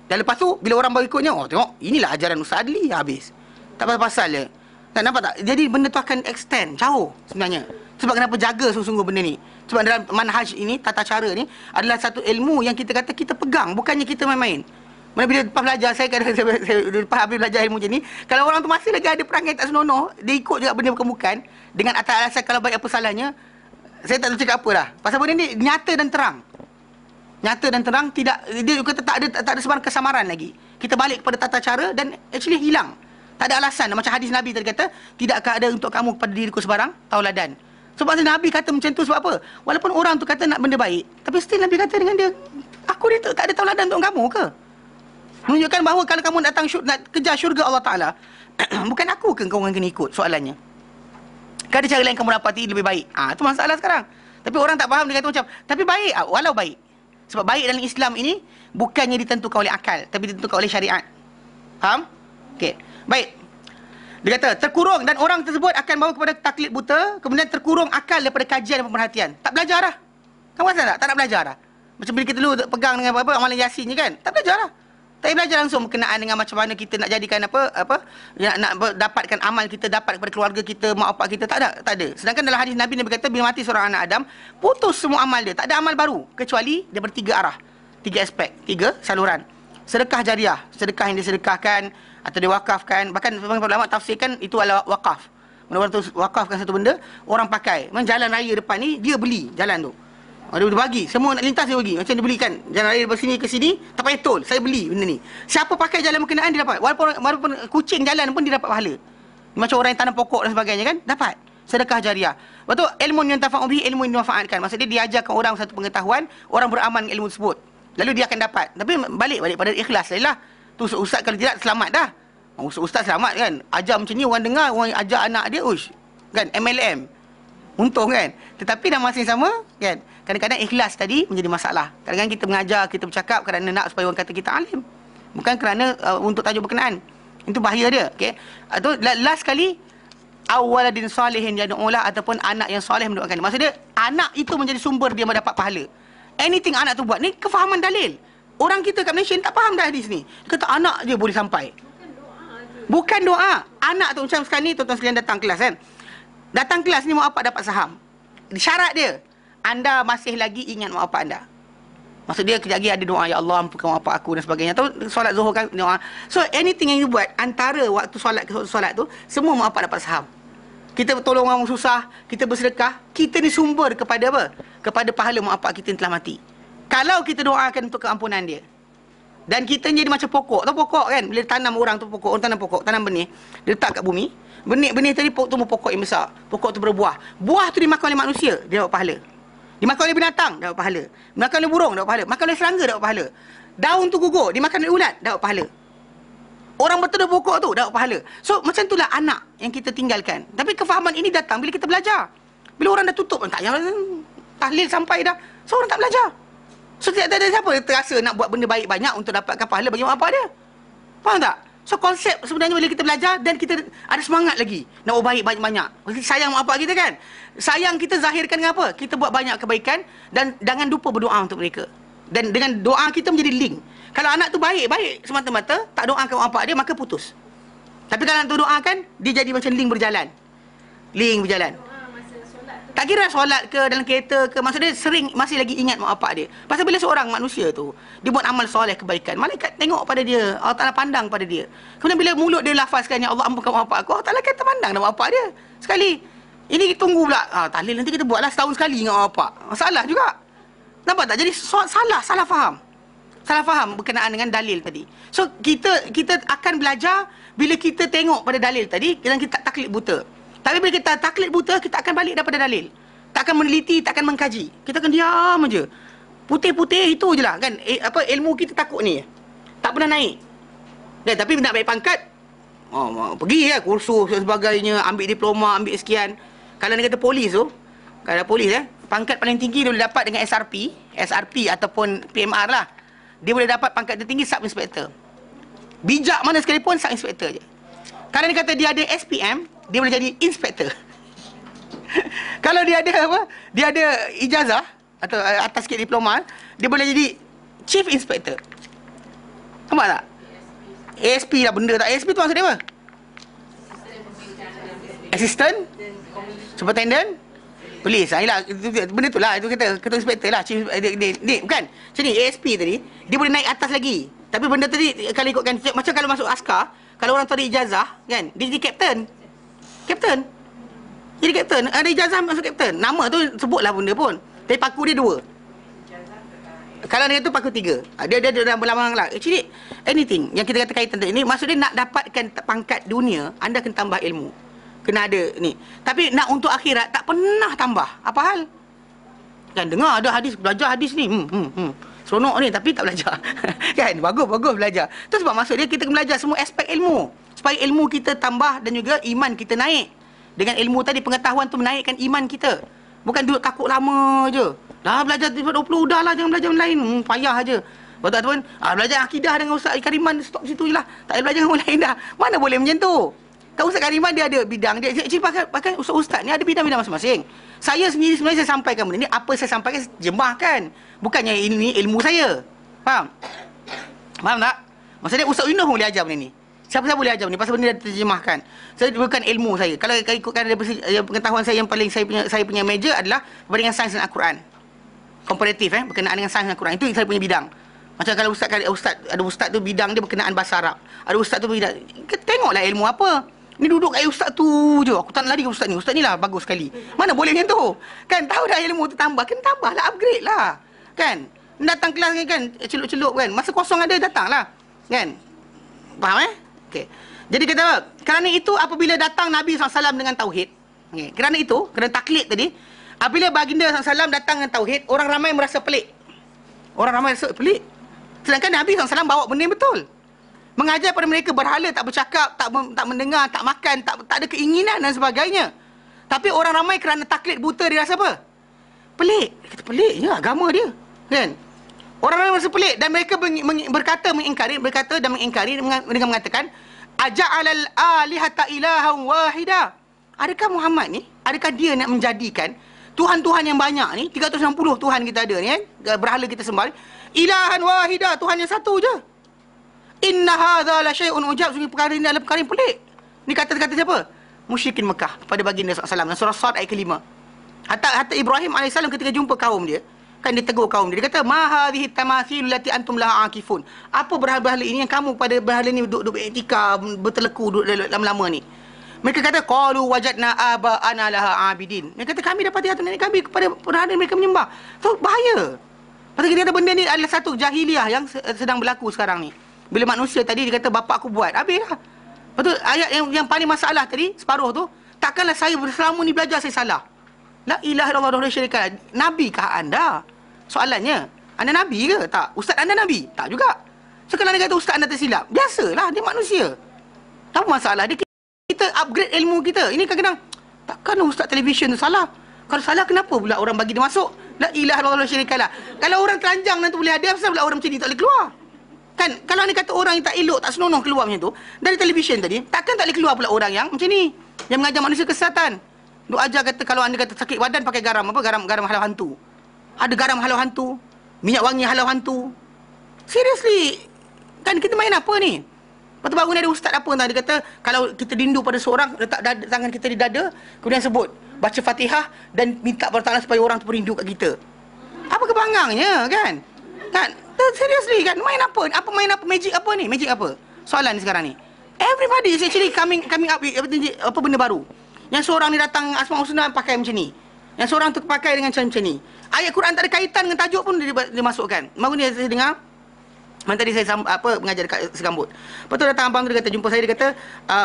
Dan lepas tu bila orang baru ikutnya, oh tengok, inilah ajaran Ustaz Adli, habis. Tak pasal-pasal dia. Tak nampak tak? Jadi benda tu akan extend jauh sebenarnya. Sebab kenapa jaga sungguh-sungguh benda ni? Sebab dalam manhaj ini, tata cara ni adalah satu ilmu yang kita kata kita pegang, bukannya kita main-main. Mana bila lepas belajar, saya lepas habis belajar ilmu macam ni, kalau orang tu masih lagi ada perangai tak senonoh, dia ikut juga benda bukan-bukan, dengan atas alasan kalau baik apa salahnya, saya tak tahu cakap apa dah. Pasal benda ni nyata dan terang. Nyata dan terang, tidak, dia kata tak ada sebarang kesamaran lagi. Kita balik kepada tata cara dan actually hilang. Tak ada alasan. Macam hadis Nabi tadi kata, tidakkah ada untuk kamu kepada diriku sebarang tauladan. Sebab Nabi kata macam tu sebab apa? Walaupun orang tu kata nak benda baik, tapi still Nabi kata dengan dia, aku ni tak ada tauladan untuk kamu ke? Menunjukkan bahawa kalau kamu datang nak kejar syurga Allah Ta'ala, bukan aku ke kau orang kena ikut soalannya. Kan ada cara lain kamu dapati lebih baik. Itu masalah sekarang. Tapi orang tak faham, dia kata macam, tapi baik, walau baik. Sebab baik dalam Islam ini bukannya ditentukan oleh akal, tapi ditentukan oleh syariat. Faham? Okey. Baik. Dia kata, terkurung dan orang tersebut akan bawa kepada taklid buta, kemudian terkurung akal daripada kajian dan pemerhatian. Tak belajar dah. Kamu rasa tak? Tak nak belajar dah. Macam bila kita dulu pegang dengan apa amalan Yasin ni kan? Tak belajar dah. Tak belajar langsung berkenaan dengan macam mana kita nak jadikan nak dapatkan amal kita dapat kepada keluarga kita, mak bapak kita, tak ada. Sedangkan dalam hadis Nabi berkata bila mati seorang anak Adam, putus semua amal dia, tak ada amal baru kecuali daripada 3 arah, 3 aspek, 3 saluran. Sedekah jariah, sedekah yang disedekahkan atau diwakafkan, bahkan ulama tafsirkan itu adalah wakaf. Mana orang tu wakafkan satu benda, orang pakai. Macam jalan raya depan ni dia beli jalan tu. Dia bagi, semua nak lintas dia bagi. Macam dia belikan jalan raya dari sini ke sini, tak payah tol, saya beli benda ni. Siapa pakai jalan berkenaan dia dapat. Walaupun kucing jalan pun dia dapat pahala. Macam orang yang tanam pokok dan sebagainya kan, dapat sedekah jariah. Lepas tu ilmu yang tafa'u bihi, ilmu yang dimanfaatkan. Maksudnya dia diajarkan orang satu pengetahuan, orang beramal dengan ilmu tersebut. Lalu dia akan dapat. Tapi balik pada ikhlas lah. Tu ustaz kalau tidak selamat dah. Ustaz selamat kan. Ajar macam ni orang dengar, orang ajar anak dia kan MLM. Untung kan. Tetapi dalam masa yang sama kan, kadang-kadang ikhlas tadi menjadi masalah. Kadang-kadang kita mengajar, kita bercakap kerana nak supaya orang kata kita alim, bukan kerana untuk tajuk berkenaan. Itu bahaya dia. Okey. Atau last kali, awaladin salihin yad'ulah, ataupun anak yang soleh mendoakan dia. Maksudnya anak itu menjadi sumber dia mendapat pahala. Anything anak tu buat ni kefahaman dalil. Orang kita kat Malaysia tak faham dah hadis ni. Dia kata anak je boleh sampai. Bukan doa. Anak tu macam sekarang ni tuan-tuan sekalian datang kelas kan. Datang kelas ni mak bapak dapat saham. Syarat dia, anda masih lagi ingat mak bapak anda. Maksud dia kejap lagi ada doa, ya Allah ampunkan mak bapak aku dan sebagainya. Atau solat zuhur kan doa. So anything yang you buat antara waktu solat ke solat tu, semua mak bapak dapat saham. Kita tolong orang susah, kita bersedekah, kita ni sumber kepada apa? Kepada pahala mak bapak kita yang telah mati. Kalau kita doakan untuk keampunan dia. Dan kita jadi macam pokok. Tahu pokok kan? Bila tanam orang tu pokok, orang tanam pokok, tanam benih, dia letak kat bumi. Benih tadi tumbuh pokok yang besar. Pokok tu berbuah. Buah tu dimakan oleh manusia, dia dapat pahala. Dimakan oleh binatang, dapat pahala. Dimakan oleh burung, dapat pahala. Makan oleh serangga, dapat pahala. Daun tu gugur, dimakan oleh ulat, dapat pahala. Orang berteduh pokok tu, dapat pahala. So, macam itulah anak yang kita tinggalkan. Tapi kefahaman ini datang bila kita belajar. Bila orang dah tutup, tak payah tahlil sampai dah. So, orang tak belajar. So, tidak ada siapa yang terasa nak buat benda baik banyak untuk dapatkan pahala bagi mak bapak dia. Faham tak? So, konsep sebenarnya bila kita belajar dan kita ada semangat lagi nak buat baik banyak-banyak. Sayang mak bapak kita kan? Sayang kita zahirkan dengan apa? Kita buat banyak kebaikan dan jangan lupa berdoa untuk mereka. Dan dengan doa kita menjadi link. Kalau anak tu baik semata-mata, tak doakan mak bapak dia, maka putus. Tapi kalau anak tu doakan, dia jadi macam link berjalan. Link berjalan. Tak kira solat ke dalam kereta ke, maksudnya sering masih lagi ingat mak bapak dia. Pasal bila seorang manusia tu dia buat amal soleh kebaikan, malaikat tengok pada dia, Allah Taala pandang pada dia. Kemudian bila mulut dia lafazkan ya Allah ampunkan mak bapak aku, Allah Taala kata pandang dah mak bapak dia. Sekali. Ini tunggu pula. Tahlil nanti kita buatlah setahun sekali dengan mak bapak. Salah juga. Nampak tak? Jadi salah faham. Salah faham berkenaan dengan dalil tadi. So kita akan belajar bila kita tengok pada dalil tadi dan kita tak taklid buta. Tapi bila kita taklid buta, kita akan balik daripada dalil. Tak akan meneliti, tak akan mengkaji. Kita akan diam aja. Putih-putih itu je lah kan. Ilmu kita takut ni. Tak pernah naik. Dan tapi nak baik pangkat, pergi kursus dan sebagainya, ambil diploma, ambil sekian. Kalau dia kata polis tu, kalau polis pangkat paling tinggi dia boleh dapat dengan SRP ataupun PMR lah. Dia boleh dapat pangkat tertinggi sub inspector. Bijak mana sekalipun sub inspector je. Kalau dia kata dia ada SPM, dia boleh jadi inspector. Kalau dia ada apa? Dia ada ijazah atau atas sikit diploma, dia boleh jadi chief inspector. Nampak tak? ASP lah benda tak. ASP tu maksud dia apa? Assistant Superintendent Polis. Yalah, benda tu lah. Itu kata ketua inspektor lah, chief, dia bukan. Macam ni ASP tadi, dia boleh naik atas lagi. Tapi benda tadi kalau ikutkan, macam kalau masuk askar, kalau orang tu ada ijazah kan, dia jadi Kapten. Jadi kapten, ada ijazah masuk kapten. Nama tu sebutlah benda pun. Tapi paku dia 2. Kalau dia tu paku 3. Dia dalam belakang lah. Actually, anything yang kita kata kaitan tadi ni, maksud dia nak dapatkan pangkat dunia, anda kena tambah ilmu. Kena ada ni. Tapi nak untuk akhirat, tak pernah tambah. Apa hal? Kan dengar ada hadis, belajar hadis ni. Seronok ni, tapi tak belajar. Kan? Bagus belajar. Tu sebab maksud dia, kita kena belajar semua aspek ilmu. Supaya ilmu kita tambah dan juga iman kita naik. Dengan ilmu tadi, pengetahuan tu menaikkan iman kita. Bukan duduk takut lama je. Dah belajar 20, dah lah, jangan belajar yang lain. Payah je. Lepas tu pun, belajar akidah dengan Ustaz Kariman, stop situ je lah. Tak payah belajar dengan orang lain dah. Mana boleh macam tu? Kan Ustaz Kariman dia ada bidang dia. Actually bahkan Ustaz ni ada bidang-bidang masing-masing. Saya sendiri sebenarnya saya sampaikan benda ni, apa saya sampaikan jemahkan. Bukannya ini ilmu saya. Faham? Faham tak? Maksudnya Ustaz Yunuh boleh ajar benda ni. Siapa-siapa boleh ajar ni pasal benda dah terjemahkan. Saya bukan ilmu saya. Kalau ikutkan pengetahuan saya, yang paling saya punya major adalah berbanding dengan sains dan Al-Quran. Komparatif berkenaan dengan sains dan Al-Quran. Itu saya punya bidang. Macam kalau ada ustaz tu bidang dia berkenaan bahasa Arab. Ada ustaz tu bidang. Tengoklah ilmu apa. Ni duduk kat ustaz tu je. Aku tak nak lari ke ustaz ni. Ustaz ni lah bagus sekali. Mana boleh macam tu? Kan tahu dah ilmu tu tambah. Kena tambah lah, upgrade lah. Kan? Datang kelas kan, celup-celup kan. Masa kosong ada datang lah. Kan? Faham Okey. Jadi kata apa? Kerana itu apabila datang Nabi SAW dengan tauhid. Okay. Kerana itu, kerana taklid tadi, apabila baginda SAW datang dengan tauhid, orang ramai merasa pelik. Orang ramai merasa pelik. Sedangkan Nabi SAW bawa benda yang betul. Mengajar pada mereka berhala, tak bercakap, tak mendengar, tak makan, tak ada keinginan dan sebagainya. Tapi orang ramai kerana taklid buta, dia rasa apa? Pelik. Dia kata, pelik je agama dia. Kan? Orang ramai merasa pelik dan mereka berkata dan mengingkari dengan mengatakan, aja'alal alihata ilahan wahida. Adakah Muhammad ni, adakah dia nak menjadikan Tuhan-Tuhan yang banyak ni, 360 Tuhan kita ada ni berhala kita sembah, ilahan wahida, Tuhan yang satu je. Inna hadza la syai'un ujab. Sungguh perkara ini adalah perkara yang pelik. Ni kata-kata siapa? Musyrikin Mekah kepada baginda SAW. Dan surah Sad ayat ke-5. Hatta Ibrahim AS ketika jumpa kaum dia, kan dia tegur kaum dia. Dia kata, ma hadhihi tamathil lati antum laha akifun. Apa berhala-berhala ini yang kamu pada berhala ni duduk iktikaf, berteleku duduk lama-lama ni? Mereka kata, qalu wajadna aba'ana laha abidin. Mereka kata, kami dapati atuk nenek kami kepada berhala mereka menyembah. So bahaya. Pasal kita kata benda ni adalah satu jahiliah yang sedang berlaku sekarang ni. Bila manusia tadi dia kata bapak aku buat, habislah. Lepas tu ayat yang paling masalah tadi, separuh tu, takkanlah saya selama ni belajar saya salah. La ilaha illallah wahdahu la syarika lah. Nabi kah anda? Soalannya, anda nabi ke? Tak. Ustaz anda nabi? Tak juga. So kalau anda kata ustaz anda tersilap, biasalah, dia manusia. Tak masalah. Kita upgrade ilmu kita. Ini kadang-kadang, takkan ustaz televisyen tu salah? Kalau salah, kenapa pula orang bagi dia masuk? La ilaha illallah wahdahu la syarika lah. Kalau orang telanjang nanti boleh ada, kenapa pula orang macam ni tak boleh keluar? Kan, kalau anda kata orang yang tak elok, tak senonoh keluar macam tu, dari televisyen tadi, takkan tak boleh keluar pula orang yang macam ni, yang mengajar manusia kesihatan. Duk ajar kata, kalau anda kata sakit badan pakai garam, apa? Garam halau hantu. Ada garam halau hantu, minyak wangi halau hantu. Seriously, kan kita main apa ni? Lepas tu baru ni ada ustaz apa dia kata, kalau kita rindu pada seorang, letak tangan kita di dada, kemudian sebut, baca Fatihah dan minta kepada Allah supaya orang tu merindu kat kita. Apa kebangangnya, kan? Kan? Seriously kan, main apa? Magic apa ni? Magic apa? Soalan ni sekarang ni. Everybody is actually coming up with apa benda baru. Yang seorang ni datang Asmaul Husna pakai macam ni. Yang seorang tu pakai dengan macam ni. Ayat Quran tak ada kaitan dengan tajuk pun dia masukkan. Baru ni saya dengar, tadi saya mengajar dekat Segambut. Lepas tu datang abang tu, dia kata, jumpa saya, dia kata,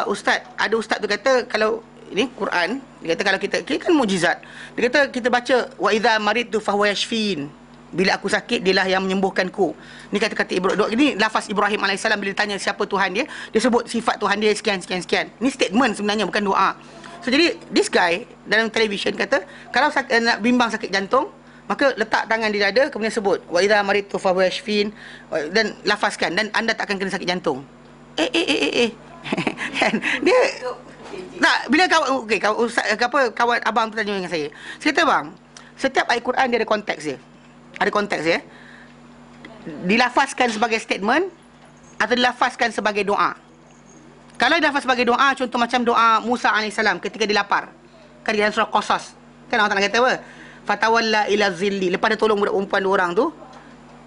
ustaz, ada ustaz tu kata, kalau ini Quran, dia kata kalau kita kan mukjizat. Dia kata kita baca wa idza maridtu fahuwa yashfin. Bila aku sakit, dialah yang menyembuhkanku. Ni kata-kata ini lafaz Ibrahim AS bila ditanya siapa Tuhan dia, dia sebut sifat Tuhan dia sekian. Ni statement sebenarnya, bukan doa. So jadi this guy dalam television kata kalau nak bimbang sakit jantung, maka letak tangan di dada kemudian sebut wa idza maritu fa huwa yashfin dan lafazkan dan anda tak akan kena sakit jantung. Kan? Dia tak bila kawan abang tu tanya dengan saya. Saya kata bang, setiap ayat Quran dia ada konteks dia. Ada konteks dia. Dilafazkan sebagai statement atau dilafazkan sebagai doa. Kalau dilafaz sebagai doa, contoh macam doa Musa AS ketika dia lapar. Kan dalam surah Qasas. Kan Allah Ta'ala kata apa? Fatawalla ila zilli. Lepas dia tolong budak perempuan dua orang tu.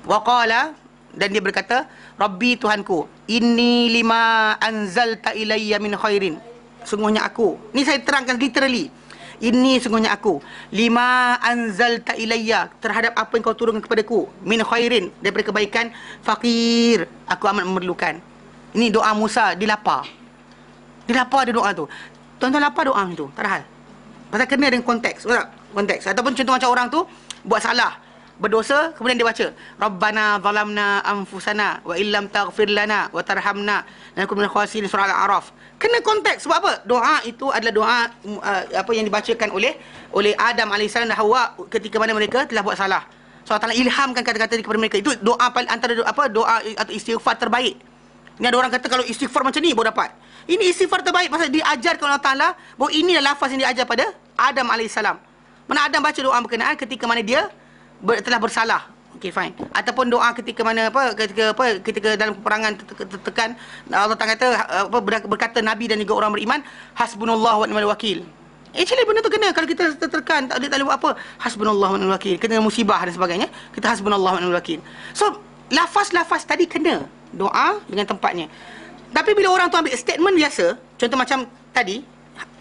Waqala. Dan dia berkata, Rabbi Tuhanku, inni lima anzalta ilayya min khairin. Sungguhnya aku. Ni saya terangkan literally. Ini sungguhnya aku. Lima anzalta ilayya. Terhadap apa yang kau turunkan kepadaku. Min khairin. Daripada kebaikan. Fakir. Aku amat memerlukan. Ini doa Musa. Dia lapar. Dia lapar dia doa tu. Tuan-tuan lapar doa tu. Tak ada hal. Pasal kena dengan konteks. Betul tak? Konteks. Ataupun contoh macam orang tu buat salah, berdosa, kemudian dia baca Rabbana zalamna anfusana wa illam taghfir lana wa tarhamna lanakunanna minal khasirin, surah Al-A'raf. Kena konteks. Sebab apa? Doa itu adalah doa apa yang dibacakan oleh Adam AS dan Hawa ketika mana mereka telah buat salah. So Allah Ta'ala ilhamkan kata-kata kepada mereka. Itu doa antara doa atau istighfar terbaik. Ni ada orang kata kalau istighfar macam ni baru dapat. Ini istighfar terbaik pasal diajarkan Allah Ta'ala bahawa inilah lafaz yang diajar pada Adam AS. Mana Adam baca doa berkenaan ketika mana dia telah bersalah. Okey, fine. Ataupun doa ketika mana ketika dalam peperangan tertekan, Allah Ta'ala kata berkata Nabi dan juga orang beriman, hasbunallah wa ni'mal wakil. Actually benda tu kena. Kalau kita tertekan, tak boleh buat apa, hasbunallah wa ni'mal wakil. Kena musibah dan sebagainya, kita hasbunallah wa ni'mal wakil. So lafaz-lafaz tadi kena doa dengan tempatnya. Tapi bila orang tu ambil statement biasa, contoh macam tadi,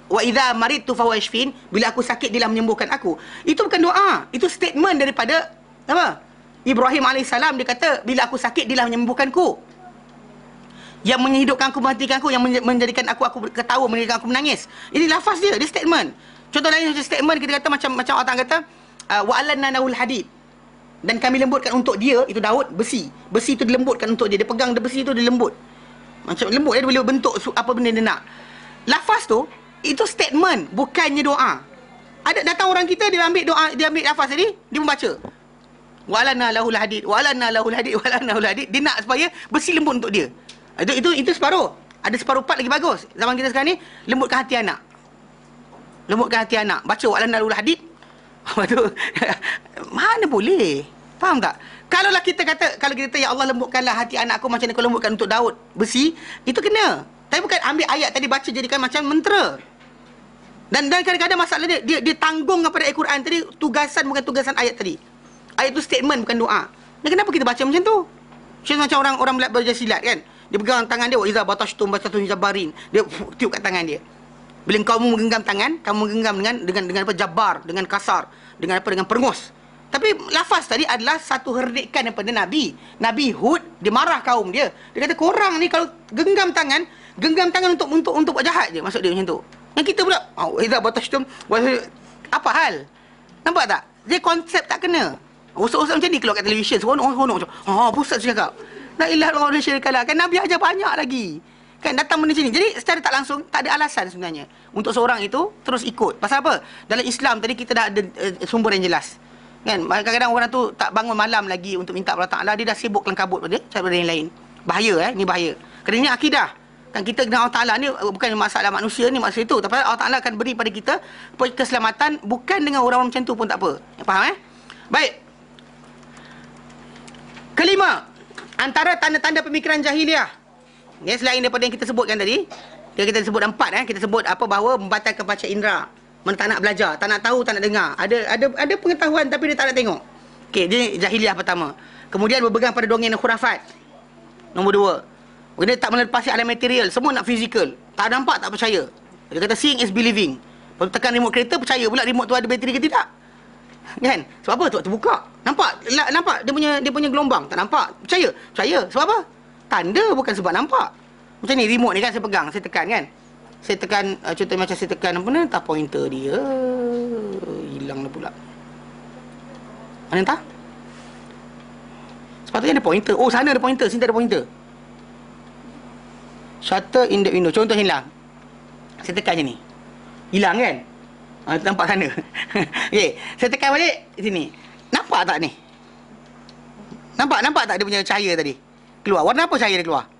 wa idza maridtu fa huwa yashfin, bila aku sakit dia menyembuhkan aku. Itu bukan doa, itu statement daripada apa? Ibrahim AS. Dia kata bila aku sakit dia menyembuhkanku. Yang menghidupkanku, mematikanku, yang menjadikan aku ketawa, menjadikan aku menangis. Ini lafaz dia statement. Contoh lain macam statement kita kata macam Allah Ta'ala kata wa alanna nahul hadid. Dan kami lembutkan untuk dia, itu Daud, besi. Besi itu dilembutkan untuk dia. Dia pegang besi itu, dia lembut. Macam lembut, dia boleh bentuk apa benda dia nak. Lafaz tu, itu statement, bukannya doa. Ada datang orang kita, dia ambil doa, dia ambil lafaz tadi, dia membaca. Walana lahul hadid, walana lahul hadid, walana lahul hadid. Dia nak supaya besi lembut untuk dia. Itu separuh. Ada separuh part lagi bagus. Zaman kita sekarang ni, lembutkan hati anak. Lembutkan hati anak. Baca walana lahul hadid. Mana boleh? Faham tak? Kalau kita kata ya Allah lembutkanlah hati anakku macam mana kau lembutkan untuk Daud besi, itu kena. Tapi bukan ambil ayat tadi baca jadikan macam mentera. Dan kadang-kadang masalah dia tanggung kepada ayat Quran tadi, tugasan bukan tugasan ayat tadi. Ayat tu statement bukan doa. Dan kenapa kita baca macam tu? Macam orang belajar silat kan. Dia pegang tangan dia, wa iza batashtum jabarin. Dia tiup kat tangan dia. Bila kamu menggenggam tangan, kamu menggenggam dengan apa, jabar, dengan kasar, dengan perengus. Tapi lafaz tadi adalah satu herdikan daripada Nabi. Nabi Hud, dia marah kaum dia. Dia kata korang ni kalau genggam tangan untuk buat jahat je. Maksud dia macam tu. Yang kita pula, idza batashtum, apa hal? Nampak tak? Dia konsep tak kena. Usap-usap macam ni keluar kat televisyen, seronok macam, pusat cakap. La ilaha illallah wa syarika lah. Kan Nabi ajar banyak lagi. Kan datang benda macam ni. Jadi secara tak langsung tak ada alasan sebenarnya untuk seorang itu terus ikut. Pasal apa? Dalam Islam tadi kita dah ada sumber yang jelas. Kan kadang-kadang orang tu tak bangun malam lagi untuk minta Allah Ta'ala, dia dah sibuk kelang kabut pada cara yang lain. Bahaya ni bahaya. Kerana ini akidah. Kan kita dengan Allah Ta'ala ni bukan masalah manusia ni, maksud itu. Tapi Allah Ta'ala akan beri pada kita keselamatan bukan dengan orang-orang macam tu pun tak apa. Faham Baik. Kelima, antara tanda-tanda pemikiran jahiliah. Ya, selain daripada yang kita sebutkan tadi, kita sebut 4 kita sebut bahawa membatalkan panca indera. Mana tak nak belajar, tak nak tahu, tak nak dengar. Ada pengetahuan tapi dia tak nak tengok. Okey, dia jahiliah pertama. Kemudian berpegang pada dongeng dan khurafat. Nombor 2. Dia tak melepasi alam material, semua nak fizikal. Tak nampak, tak percaya. Dia kata seeing is believing. Lepas tekan remote kereta, percaya pula remote tu ada bateri ke tidak. Kan? Sebab apa? Tu terbuka. Nampak dia punya gelombang. Tak nampak. Percaya. Sebab apa? Tanda, bukan sebab nampak. Macam ni remote ni kan saya pegang, saya tekan kan. Saya tekan contoh macam saya tekan apa ni, entah pointer dia hilang dah pula. Mana entah? Sepatutnya ada pointer. Oh, sana ada pointer, sini tak ada pointer. Shutter in the window. Contoh hilang. Saya tekan je ni. Hilang kan? Nampak sana. Okey, saya tekan balik sini. Nampak tak ni? Nampak tak dia punya cahaya tadi? Keluar. Warna apa cahaya dia keluar?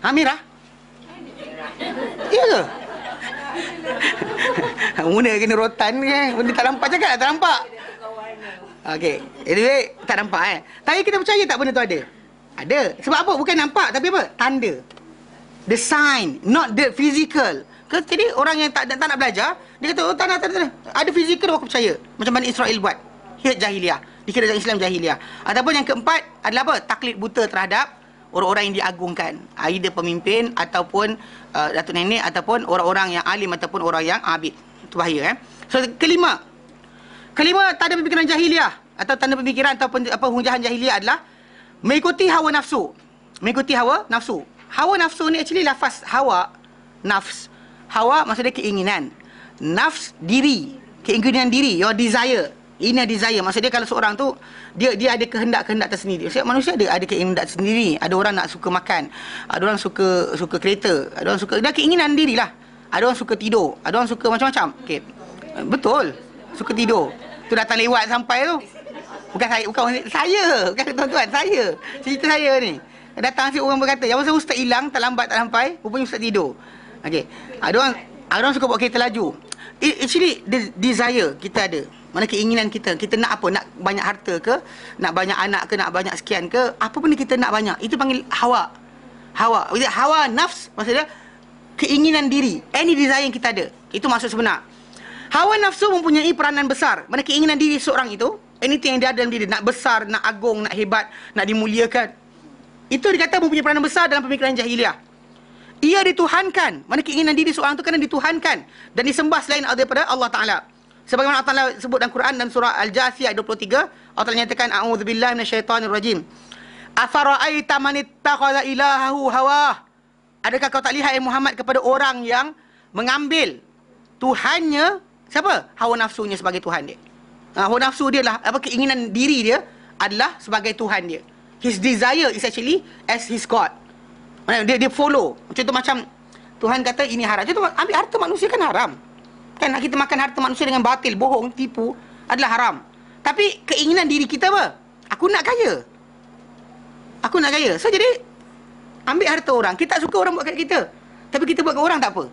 Merah? Ya ke? Muna kena rotan kan? Benda tak nampak cakap tak nampak. Okey. Anyway, tak nampak Tapi kita percaya tak benda tu ada? Ada. Sebab apa? Bukan nampak tapi apa? Tanda. The sign, not the physical. Jadi orang yang tak nak belajar, dia kata, oh tak nak. Ada fizikal aku percaya. Macam mana Israel buat. Hiyat jahiliah. Dikira dalam Islam jahiliah. Ataupun yang keempat adalah apa? Taklid buta terhadap orang-orang yang diagungkan. Either pemimpin ataupun datuk nenek ataupun orang-orang yang alim ataupun orang yang abid. Itu bahaya So kelima, tanda pemikiran jahiliah atau tanda pemikiran ataupun hujah jahiliah adalah mengikuti hawa nafsu. Mengikuti hawa nafsu. Hawa nafsu ni actually lafaz hawa, nafs. Hawa maksudnya keinginan. Nafs diri, keinginan diri, your desire. Inner desire. Maksudnya kalau seorang tu dia ada kehendak-kehendak tersendiri. Maksudnya manusia ada keinginan sendiri. Ada orang nak suka makan, ada orang suka kereta, ada orang suka, dia keinginan dirilah. Ada orang suka tidur, ada orang suka macam-macam. Okey. Betul. Suka tidur. Tu datang lewat sampai tu. Bukan saya, bukan tuan-tuan, saya. Cerita saya ni. Datang si orang berkata, "Ya pasal ustaz hilang, tak lambat tak sampai, rupanya ustaz tidur." Okey. Ada orang suka buat kereta laju. Actually the desire kita ada. Mana keinginan kita. Kita nak apa? Nak banyak harta ke? Nak banyak anak ke? Nak banyak sekian ke? Apa benda kita nak banyak. Itu panggil hawa. Hawa nafs maksudnya keinginan diri. Any desire yang kita ada. Itu maksud sebenar. Hawa nafsu mempunyai peranan besar. Mana keinginan diri seorang itu, anything yang dia ada dalam diri, nak besar, nak agung, nak hebat, nak dimuliakan. Itu dikata mempunyai peranan besar dalam pemikiran jahiliah. Ia dituhankan. Mana keinginan diri seorang itu kena dituhankan dan disembah selain daripada Allah Ta'ala. Sebagaimana Allah Ta'ala sebut dalam Quran dan surah Al-Jasiyah ayat 23, Allah Ta'ala nyatakan, "A'udzubillahi minasyaitonirrajim. Afara'aita man ittakhadha ilahahu hawah." Adakah kau tak lihat Muhammad kepada orang yang mengambil Tuhannya, siapa? Hawa nafsunya sebagai Tuhan dia. Hawa nafsu dia lah, keinginan diri dia adalah sebagai Tuhan dia. His desire is actually as his God. Dia follow. Contoh macam Tuhan kata ini haram. Contoh ambil harta manusia kan haram. Kan nak kita makan harta manusia dengan batil, bohong, tipu adalah haram. Tapi keinginan diri kita apa? Aku nak kaya. So jadi ambil harta orang. Kita tak suka orang buat kat kita. Tapi kita buat kat orang tak apa.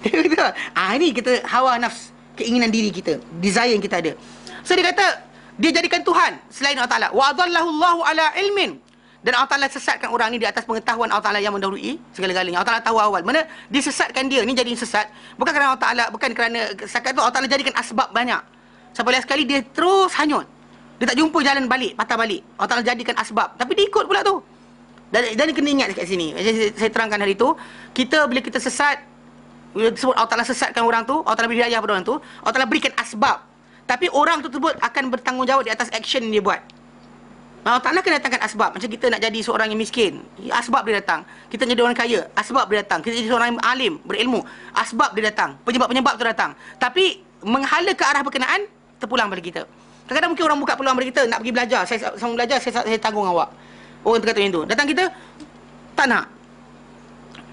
Ini kita hawa nafs, keinginan diri kita, desire yang kita ada. So dia kata dia jadikan Tuhan selain Allah Ta'ala. Wa adallahu Allahu ala ilmin. Dan Allah Ta'ala sesatkan orang ni di atas pengetahuan Allah Ta'ala yang mendahului segala-galanya. Allah Ta'ala tahu awal. Mana dia sesatkan dia ni jadi sesat. Bukan kerana Allah Ta'ala, bukan kerana setakat tu Allah Ta'ala jadikan asbab banyak. Sampai sekali dia terus hanyut. Dia tak jumpa jalan balik, patah balik. Allah Ta'ala jadikan asbab. Tapi dia ikut pula tu. Dan kena ingat dekat sini. Saya terangkan hari tu. Bila kita sesat, sebut Allah Ta'ala sesatkan orang tu, Allah Ta'ala beri hidayah pada orang tu, Allah Ta'ala berikan asbab. Tapi orang tersebut akan bertanggungjawab di atas action yang dia buat. Allah Ta'ala akan datangkan asbab. Macam kita nak jadi seorang yang miskin, asbab dia datang. Kita jadi orang kaya, asbab dia datang. Kita jadi seorang yang alim, berilmu, asbab dia datang. Penyebab-penyebab tu datang. Tapi menghala ke arah berkenaan, terpulang pada kita. Kadang-kadang mungkin orang buka peluang pada kita, nak pergi belajar. Saya sama belajar, saya tanggung awak. Orang tu kata macam tu. Datang kita, tak nak.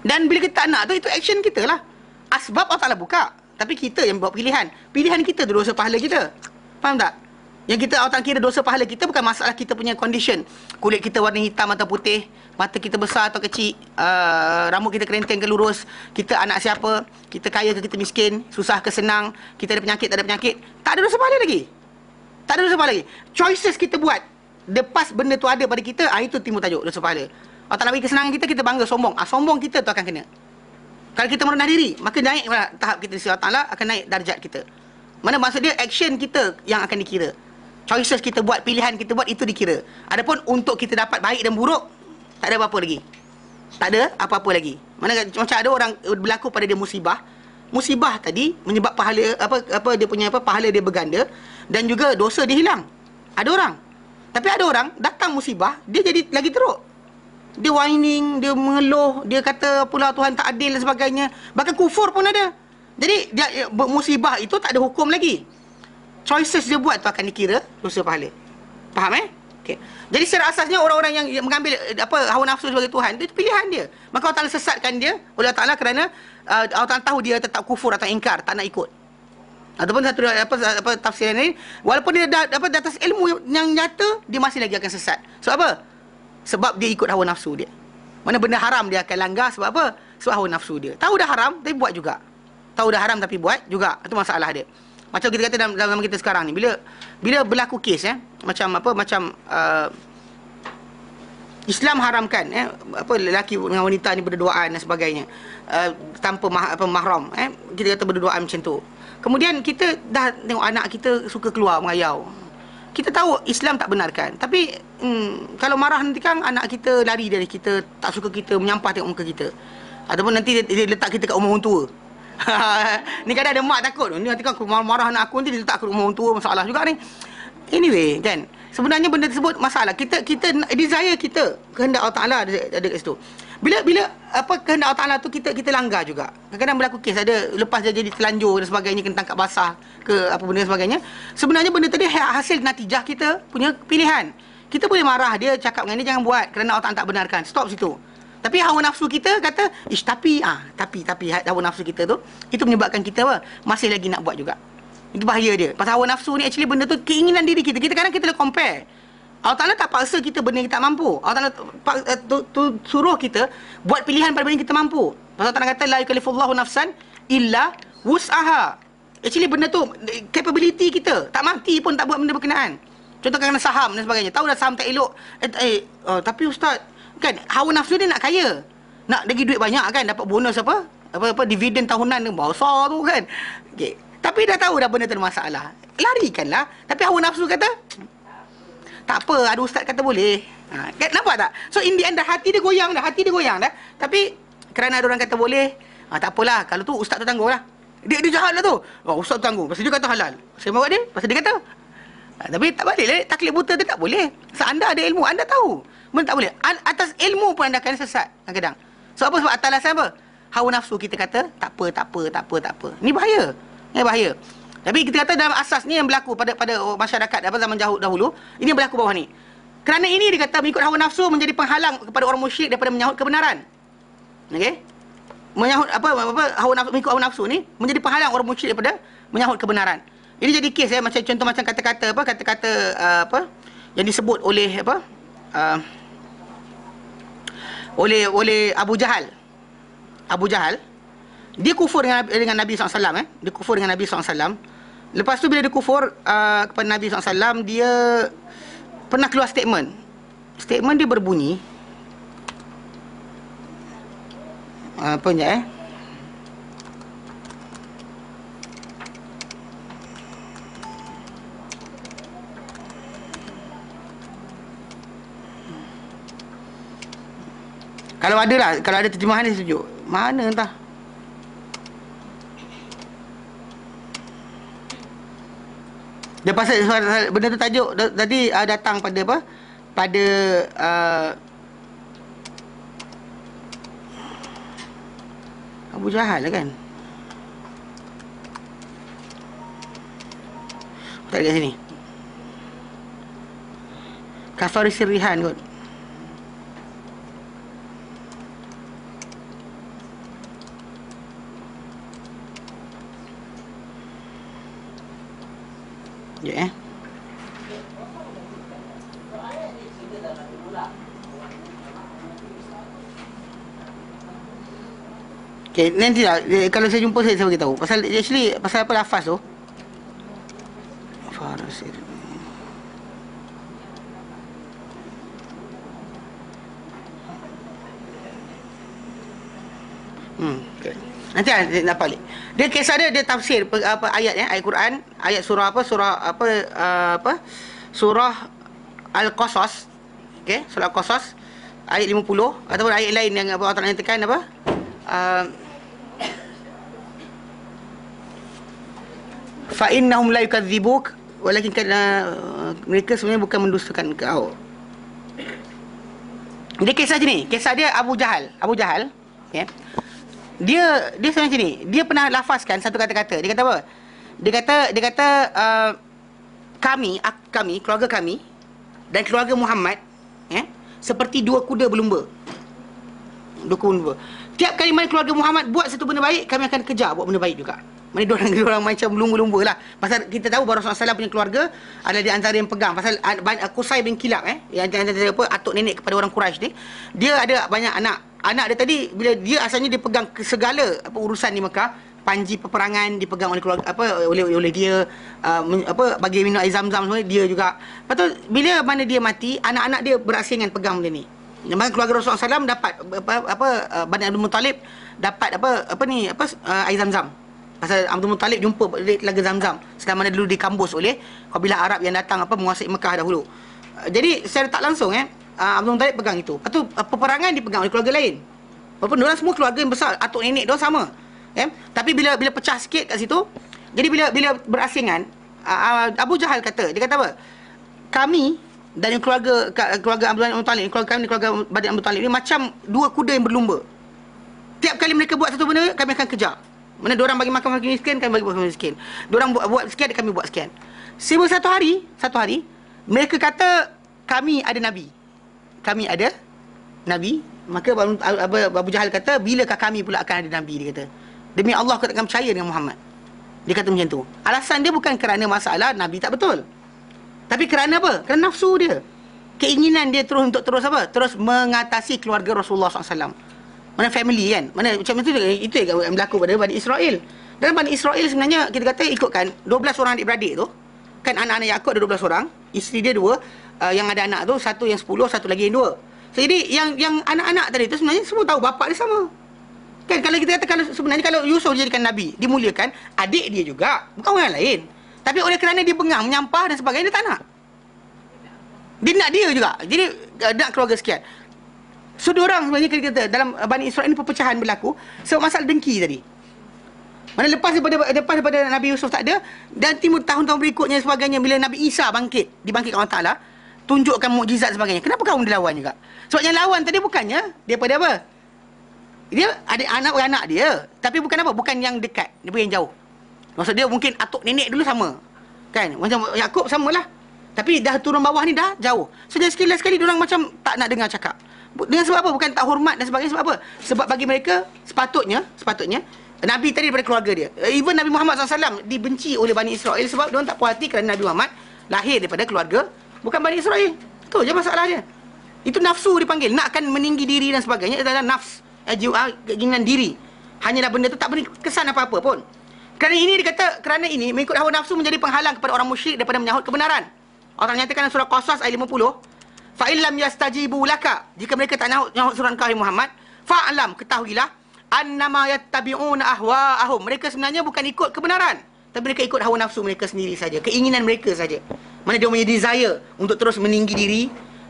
Dan bila kita tak nak tu, itu action kita lah. Asbab Allah Ta'ala buka. Tapi kita yang buat pilihan. Pilihan kita tu dosa pahala kita. Faham tak? Yang kita Allah Ta'ala kira dosa pahala kita bukan masalah kita punya condition. Kulit kita warna hitam atau putih, mata kita besar atau kecil, rambut kita kerenteng ke lurus, kita anak siapa, kita kaya ke kita miskin, susah ke senang, kita ada penyakit tak ada penyakit. Tak ada dosa pahala lagi. Tak ada dosa pahala lagi. Choices kita buat. Lepas benda tu ada pada kita, itu timbul tajuk dosa pahala. Allah Ta'ala bagi kesenangan kita, kita bangga sombong. Sombong kita tu akan kena. Kalau kita merendah diri, maka naik tahap kita di sisi Allah Ta'ala, akan naik darjat kita. Mana maksud dia, action kita yang akan dikira. Choices kita buat, pilihan kita buat, itu dikira. Adapun untuk kita dapat baik dan buruk, tak ada apa-apa lagi. Tak ada apa-apa lagi. Mana macam ada orang berlaku pada dia musibah. Musibah tadi menyebab pahala dia punya pahala dia berganda dan juga dosa dia hilang. Ada orang. Tapi ada orang datang musibah, dia jadi lagi teruk. Dia whining, dia mengeluh, dia kata pula Tuhan tak adil dan sebagainya. Bahkan kufur pun ada. Jadi dia musibah itu tak ada hukum lagi. Choices dia buat tu akan dikira dosa pahala. Faham Okey. Jadi secara asasnya orang-orang yang mengambil hawa nafsu sebagai Tuhan, itu pilihan dia. Maka Allah Taala sesatkan dia oleh Allah Taala kerana Allah Taala tahu dia tetap kufur atau ingkar, tak nak ikut. Ataupun satu tafsiran lain, walaupun dia dapat di atas ilmu yang nyata, dia masih lagi akan sesat. Sebab apa? Sebab dia ikut hawa nafsu dia. Mana benda haram dia akan langgar sebab apa? Sebab hawa nafsu dia. Tahu dah haram tapi buat juga. Tahu dah haram tapi buat juga. Itu masalah dia. Macam kita kata dalam zaman kita sekarang ni, bila berlaku kes macam Islam haramkan lelaki dengan wanita ni berduaan dan sebagainya, tanpa mahram, kita kata berduaan macam tu. Kemudian kita dah tengok anak kita suka keluar mengayau. Kita tahu Islam tak benarkan, tapi kalau marah nanti kan anak kita lari dari kita, tak suka kita, menyampah tengok muka kita, ataupun nanti dia letak kita kat rumah orang tua. Ni kadang ada mak takut ni, nanti kan aku marah anak aku, nanti dia letak kat rumah orang tua, masalah juga ni. Anyway kan, sebenarnya benda tersebut masalah. Kita desire kita, kehendak Allah Taala ada kat situ. Bila kehendak Allah Taala tu kita langgar juga. Kadang-kadang berlaku kes, ada lepas dia jadi telanjur dan sebagainya, kena tangkap basah ke apa benda sebagainya. Sebenarnya benda tadi hasil natijah kita punya pilihan. Kita boleh marah dia, cakap dengan dia jangan buat kerana Allah Taala tak benarkan. Stop situ. Tapi hawa nafsu kita kata, tapi hawa nafsu kita tu, itu menyebabkan kita masih lagi nak buat juga. Itu bahaya dia. Pasal hawa nafsu ni actually benda tu keinginan diri kita. Kadang kita boleh compare. Allah Ta'ala tak paksa kita benda yang kita tak mampu. Allah Ta'ala suruh kita buat pilihan pada benda yang kita mampu. Pasal Allah Ta'ala kata, la yukallifullahu nafsan illa wus'aha. Actually benda tu, capability kita. Tak mati pun tak buat benda berkenaan. Contoh kerana saham dan sebagainya. Tahu dah saham tak elok. Tapi Ustaz, kan hawa nafsu dia nak kaya. Nak lagi duit banyak kan. Dapat bonus dividen tahunan tu. Besar tu kan. Okay. Tapi dah tahu dah benda tu ada masalah. Larikanlah. Tapi hawa nafsu kata, tak apa, ada ustaz kata boleh. Nampak tak? So in the end dah hati dia goyang dah. Tapi kerana ada orang kata boleh, tak apalah. Kalau tu ustaz tu tanggung lah. Dia jahat lah tu. Ustaz tu tanggung. Pasal dia kata halal. Saya bawa dia. Pasal dia kata. Tapi tak balik lah. Taklid buta tu tak boleh. Sebab anda ada ilmu. Anda tahu. Benda tak boleh. Atas ilmu pun anda akan sesat kadang-kadang. Sebab apa? Sebab atas alasan apa? Hawa nafsu kita kata, tak apa. Ni bahaya. Tapi kita kata dalam asas ni yang berlaku pada masyarakat zaman dahulu, ini yang berlaku bawah ni. Kerana ini dia kata mengikut hawa nafsu menjadi penghalang kepada orang musyrik daripada menyahut kebenaran. Okey? Menyahut mengikut hawa nafsu ni menjadi penghalang orang musyrik daripada menyahut kebenaran. Ini jadi kes macam contoh macam kata-kata yang disebut oleh oleh Abu Jahal. Dia kufur dengan Nabi SAW. Dia kufur dengan Nabi SAW. Lepas tu bila dia kufur kepada Nabi SAW, dia pernah keluar statement. Statement dia berbunyi, apa sekejap Kalau ada terjemahan dia setuju. Mana entah. Dia pasal benda tu tajuk tadi datang pada apa? Pada Abu Jahal lah kan? Tak ada kat sini. Kafar Sirrihan kot. Ya. Okay, nanti lah, kalau saya jumpa saya beritahu. Pasal apa lafaz tu? Farasir. Okay. Nanti nak balik. Dia kisah dia tafsir ayat ayat Quran, ayat surah surah Al-Qasas. Okey, surah Al-Qasas ayat 50 ataupun ayat lain yang Allah Taala nyatakan fa innahum la yukadzibuk walakin mereka sebenarnya bukan mendustakan kau. Dia kisah je ni, kisah dia Abu Jahal, okey. Dia sebenarnya macam ni. Dia pernah lafazkan satu kata-kata. Dia kata apa? Dia kata kami, keluarga kami dan keluarga Muhammad seperti dua kuda berlumba. Dua kuda berlumba. Tiap kali mana keluarga Muhammad buat satu benda baik, kami akan kejar buat benda baik juga. Mana diorang macam lumba-lumba lah. Pasal kita tahu bahawa Rasulullah SAW punya keluarga adalah di antara yang pegang. Pasal Qusay bin Kilab yang antara atuk nenek kepada orang Quraisy ni, dia ada banyak anak. Anak dia tadi, bila dia asalnya dia pegang segala urusan di Mekah, panji peperangan dipegang oleh keluarga oleh dia, bagi minum air Zam-Zam semua dia juga. Lepas tu bila mana dia mati, anak-anak dia berasingan pegang benda ni. Memang keluarga Rasulullah SAW dapat Bani Abdul Muttalib dapat air Zam-Zam. Pasal Abdul Muttalib jumpa telaga Zam-Zam sedang mana dulu dikambus oleh kabilah Arab yang datang menguasai Mekah dahulu. Jadi secara tak langsung Abdul Muttalib pegang itu. Lepas tu peperangan dipegang oleh keluarga lain. Walaupun diorang semua keluarga yang besar, atuk nenek diorang sama. Tapi bila pecah sikit kat situ, jadi bila berasingan, Abu Jahal kata, dia kata apa? Kami dan keluarga Abdul Muttalib, keluarga Bani Abdul Muttalib ni macam dua kuda yang berlumba. Tiap kali mereka buat satu benda, kami akan kejar. Mana diorang bagi makan fakir miskin, kami bagi makan miskin. Diorang buat sekian, kami buat sekian. Sehingga satu hari mereka kata kami ada nabi. Kami ada nabi. Maka Abu Jahal kata, bilakah kami pula akan ada nabi, dia kata. Demi Allah aku takkan percaya dengan Muhammad. Dia kata macam tu. Alasan dia bukan kerana masalah nabi tak betul, tapi kerana apa? Kerana nafsu dia. Keinginan dia terus mengatasi keluarga Rasulullah SAW. Mana family kan? Mana macam itu yang berlaku pada Bani Israel. Dalam Bani Israel sebenarnya kita kata ikutkan 12 orang adik-beradik tu. Kan anak-anak Yaqub ada 12 orang, isteri dia 2, yang ada anak tu satu yang 10, satu lagi yang 2. Jadi yang anak-anak tadi tu sebenarnya semua tahu bapa dia sama. Kan kalau kita kata kalau Yusuf dijadikan nabi, dimuliakan, adik dia juga, bukan orang lain. Tapi oleh kerana dia bengang, menyampah dan sebagainya, dia tak nak. Dia nak dia juga. Jadi nak keluarga sekian. So diorang sebenarnya kita kata dalam Bani Israel ni perpecahan berlaku sebab masalah dengki tadi. Mana lepas daripada Nabi Yusuf tak ada, dan timur tahun-tahun berikutnya sebagainya, bila Nabi Isa dibangkitkan Allah Ta'ala, tunjukkan mukjizat sebagainya. Kenapa kaum dilawan juga? Sebab yang lawan tadi bukannya daripada apa? Dia ada anak-anak dia, tapi bukan apa? Bukan yang dekat, dia yang jauh. Maksud dia mungkin atuk nenek dulu sama. Kan? Macam Yaqub samalah. Tapi dah turun bawah ni dah jauh. So dia sekali diorang macam tak nak dengar cakap. Dengan sebab apa? Bukan tak hormat dan sebagainya. Sebab apa? Sebab bagi mereka sepatutnya Nabi tadi daripada keluarga dia. Even Nabi Muhammad SAW dibenci oleh Bani Israel sebab diorang tak puas hati kerana Nabi Muhammad lahir daripada keluarga bukan Bani Israel. Itu je masalah dia. Itu nafsu dipanggil. Nakkan meninggi diri dan sebagainya. Itu adalah nafs. Keinginan diri. Hanyalah benda tu tak beri kesan apa-apa pun. Kerana ini mengikut hawa nafsu menjadi penghalang kepada orang musyrik daripada menyahut kebenaran. Allah nyatakan dalam surah Qasas ayat 50, fa illam yastajibu laka, jika mereka tak nyahut surah kau Muhammad, fa'lam, ketahuilah, annama yattabi'una ahwa'ahum, mereka sebenarnya bukan ikut kebenaran, tapi mereka ikut hawa nafsu mereka sendiri saja, keinginan mereka saja. Mana dia punya desire untuk terus meninggi diri.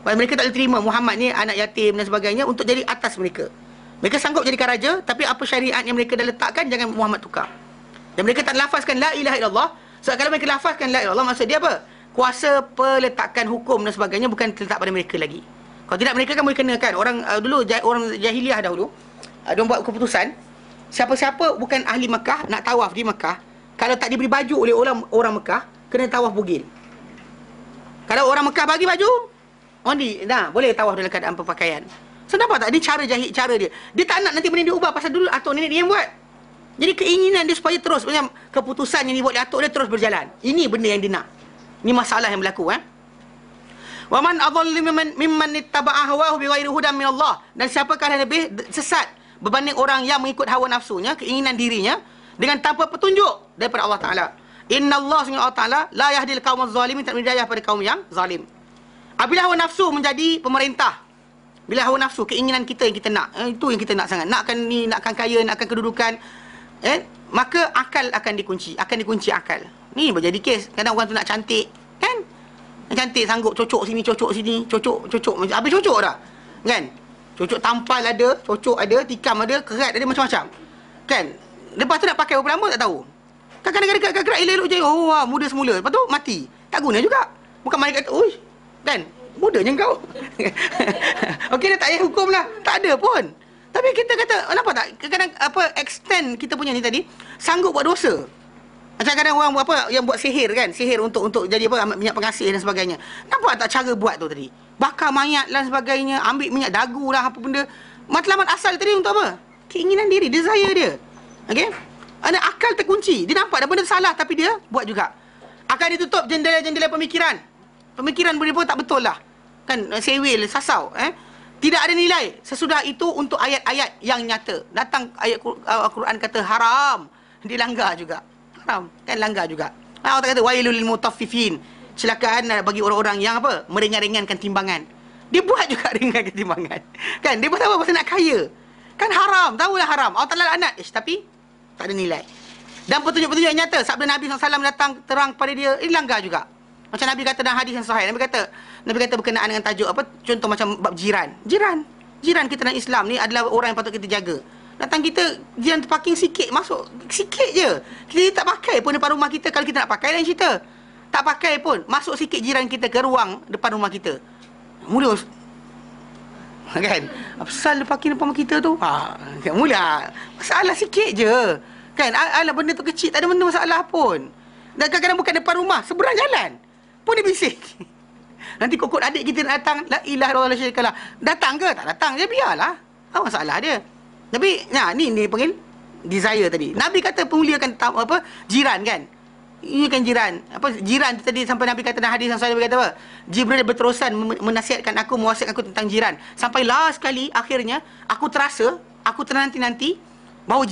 Mereka tak boleh terima Muhammad ni anak yatim dan sebagainya untuk jadi atas mereka. Mereka sanggup jadikan raja, tapi apa syariat yang mereka dah letakkan, jangan Muhammad tukar. Dan mereka tak lafazkan la ilaha illallah. Sebab kalau mereka lafazkan la ilaha illallah, maksud dia apa? Kuasa peletakan hukum dan sebagainya bukan terletak pada mereka lagi. Kalau tidak, mereka kan boleh kenakan. Orang orang jahiliah dahulu, diorang buat keputusan, siapa-siapa bukan ahli Mekah nak tawaf di Mekah, kalau tak diberi baju oleh orang Mekah, kena tawaf bugil. Kalau orang Mekah bagi baju, boleh tawaf dalam keadaan berpakaian. So nampak tak? Ini cara dia. Dia tak nak nanti benda dia ubah pasal dulu atuk nenek dia yang buat. Jadi keinginan dia supaya terus, macam keputusan yang dibuat oleh atuk dia terus berjalan. Ini benda yang dia nak. Ini masalah yang berlaku. Wa man adhallu mimman ittaba'a hawahu bighairi hudan min Allah. Dan siapakah yang lebih sesat berbanding orang yang mengikut hawa nafsunya, keinginan dirinya, dengan tanpa petunjuk daripada Allah Ta'ala. Inna Allah SWT la yahdil qaumaz zalimin, tak berdaya pada kaum yang zalim. Apabila hawa nafsu menjadi pemerintah, bila hawa nafsu, keinginan kita yang kita nak, itu yang kita nak sangat, nakkan kaya, nakkan kedudukan, maka akal akan dikunci akal. Ni berjadi kes. Kadang orang tu nak cantik, kan? Nak cantik, sanggup cocok sini, cocok habis cocok dah, kan? Cocok tampal ada, cocok ada, tikam ada, kerat ada, macam-macam, kan? Lepas tu nak pakai berapa lama tak tahu. Kadang-kadang kerat elok-elok je, muda semula, lepas tu mati, tak guna juga. Bukan main kata, kan, mudanya kau. Okey, dah tak payah hukum lah, tak ada pun. Tapi kita kata, nampak tak? Kadang-kadang extend kita punya ni tadi, sanggup buat dosa. Macam kadang orang buat apa, yang buat sihir kan, sihir untuk jadi apa, ambil minyak pengasih dan sebagainya. Nampak tak cara buat tu tadi? Bakar mayat dan sebagainya, ambil minyak dagu lah apa benda. Matlamat asal tadi untuk apa? Keinginan diri, desire dia. Okey? Ada akal terkunci. Dia nampak dah benda salah tapi dia buat juga. Akan ditutup jendela-jendela pemikiran. Pemikiran boleh pun tak betul lah. Kan sewil, sasau, Tidak ada nilai. Sesudah itu untuk ayat-ayat yang nyata. Datang ayat Al-Quran kata haram, dilanggar juga. Haram, kan langgar juga. Allah kata wailul lil mutaffifin. Celakaan bagi orang-orang yang apa? Meringan-ringankan timbangan. Dia buat juga ringankan timbangan. Kan dia buat apa? Pasal nak kaya. Kan haram, tahulah haram. Allah Taala laknat. Tapi tak ada nilai. Dan petunjuk-petunjuk yang nyata sabda Nabi SAW datang terang pada dia, ini langgar juga. Macam Nabi kata dalam hadis yang sahih, Nabi kata berkenaan dengan tajuk apa? Contoh macam bab jiran. Jiran kita dalam Islam ni adalah orang yang patut kita jaga. Datang kita jiran terparking sikit, masuk sikit je. Kita tak pakai pun depan rumah kita. Kalau kita nak pakai lain cerita. Tak pakai pun, masuk sikit jiran kita ke ruang depan rumah kita. Mula kan? Pasal parking depan rumah kita tu. Mula masalah sikit je. Kan? Alah benda tu kecil, tak ada benda masalah pun. Dan kadang-kadang bukan depan rumah, seberang jalan pun dia bising. Nanti kokok adik kita nak datang, la ilaha illallah syarikalah. Datang ke? Tak datang. Ya biarlah. Apa masalah dia? Tapi ni panggil desire tadi. Nabi kata pemuliakan apa? Jiran kan? Ini kan jiran. Apa jiran tu tadi sampai Nabi kata dalam hadis yang saya kata apa? Jibril berterusan menasihatkan aku, mewasiatkan aku tentang jiran. Sampai last sekali akhirnya aku terasa, aku ternanti-nanti bahawa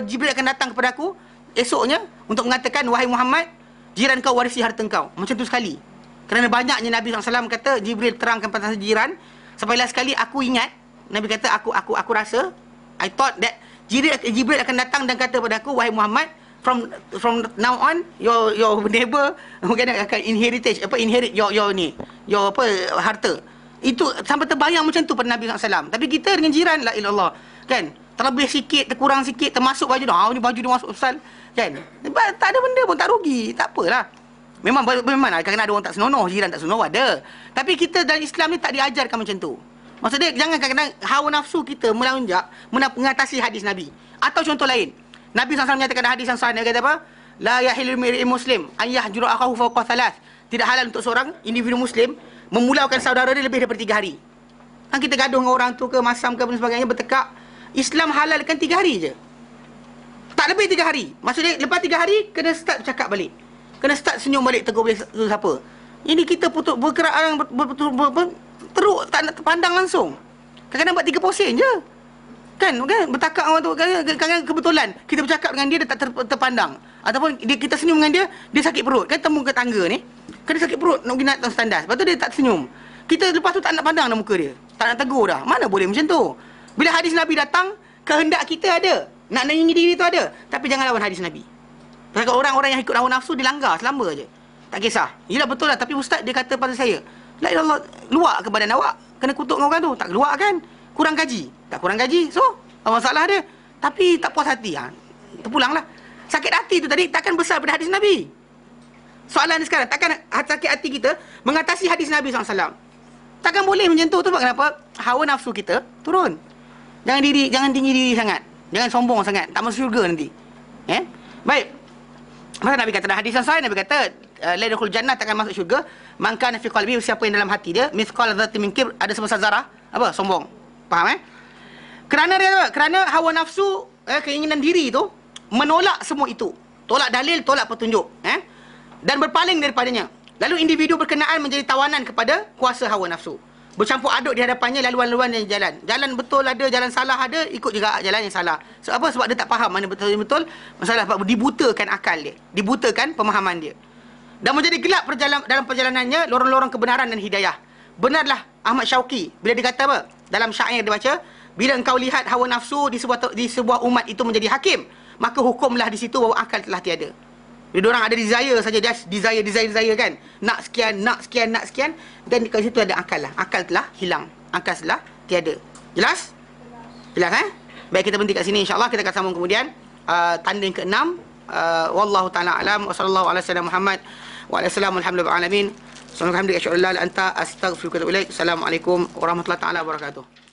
Jibril akan datang kepada aku esoknya untuk mengatakan wahai Muhammad, jiran kau warisi harta kau. Macam tu sekali. Kerana banyaknya Nabi SAW kata Jibril terangkan pasal jiran. Sampai last sekali aku ingat Nabi kata aku rasa I thought that Jibril akan datang dan kata pada aku wahai Muhammad, from now on your neighbor akan inherit your harta. Itu sampai terbayang macam tu pada Nabi SAW. Tapi kita dengan jiran la ilallah kan, terlebih sikit, terkurang sikit, termasuk baju dah. Ni baju dia masuk pasal kan. Tak ada benda pun, tak rugi, tak apalah. Memang kadang-kadang ada orang tak senonoh, jiran tak senonoh ada. Tapi kita dalam Islam ni tak diajarkan macam tu. Maksudnya jangan kadang-kadang hawa nafsu kita melonjak mengatasi hadis Nabi. Atau contoh lain, Nabi SAW menyatakan dalam hadis yang sahih, dia kata apa? La yahillu li'imri'in muslim an yahjura akhahu fawqa thalath. Tidak halal untuk seorang individu muslim memulaukan saudara dia lebih daripada 3 hari. Kan kita gaduh dengan orang tu ke, masam ke dan sebagainya, bertekak. Islam halalkan 3 hari je. Tak lebih 3 hari. Maksudnya lepas 3 hari kena start bercakap balik. Kena start senyum balik, tegur balik siapa. Ini kita bergerak teruk, tak nak terpandang langsung. Kadang-kadang buat 3 sen je. Kan bertakak orang tu, kadang-kadang kebetulan kita bercakap dengan dia tak terpandang. Ataupun kita senyum dengan dia sakit perut. Kan temu ke tangga ni, kan dia sakit perut nak pergi naik atas tandas. Lepas tu dia tak senyum. Kita lepas tu tak nak pandang dah muka dia. Tak nak tegur dah. Mana boleh macam tu? Bila hadis Nabi datang, kehendak kita ada. Nak nyenyi diri tu ada. Tapi jangan lawan hadis Nabi. Pasal orang-orang yang ikut hawa nafsu, dia langgar selamba je. Tak kisah. Yelah betul lah. Tapi ustaz dia kata pada saya, la ilallah, luar ke badan awak. Kena kutuk dengan orang tu. Tak keluar kan? Kurang gaji. Tak kurang gaji. So, apa masalah dia? Tapi tak puas hati. Terpulanglah. Sakit hati tu tadi takkan besar pada hadis Nabi. Soalan ni sekarang, takkan sakit hati kita mengatasi hadis Nabi SAW. Takkan boleh macam tu. Sebab kenapa? Hawa nafsu kita turun. Jangan tinggi diri sangat. Jangan sombong sangat. Tak masuk syurga nanti. Baik. Masa Nabi kata dalam hadis yang sahih, Nabi kata la yadkhul jannah, takkan masuk syurga man kana fi qalbi, siapa yang dalam hati dia mithqal dzarratin min kibr, ada sebesar zarah apa? Sombong. Faham Kerana hawa nafsu, keinginan diri tu menolak semua itu. Tolak dalil, tolak petunjuk, dan berpaling daripadanya. Lalu individu berkenaan menjadi tawanan kepada kuasa hawa nafsu. Bercampur aduk di hadapannya laluan-laluan yang jalan. Jalan betul ada, jalan salah ada, ikut juga jalan yang salah. Sebab apa? Sebab dia tak faham mana betul-betul masalah. Dibutakan akal dia, dibutakan pemahaman dia. Dan menjadi gelap dalam perjalanannya lorong-lorong kebenaran dan hidayah. Benarlah Ahmad Syauqi bila dia kata apa? Dalam syair dia baca, bila engkau lihat hawa nafsu di sebuah umat itu menjadi hakim, maka hukumlah di situ bahawa akal telah tiada. Dia orang ada desire saja, dia desire kan. Nak sekian. Dan kat situ ada akal lah. Akal telah hilang. Akal telah tiada. Jelas? Jelas Baik, kita berhenti kat sini. InsyaAllah kita akan sambung kemudian. Tanda yang ke-6. Wallahu ta'ala alam. Wa sallallahu ala sayyidina Muhammad. Wa ala salamu alhamdulillah alamin. Assalamualaikum warahmatullahi wabarakatuh. Assalamualaikum warahmatullahi wabarakatuh.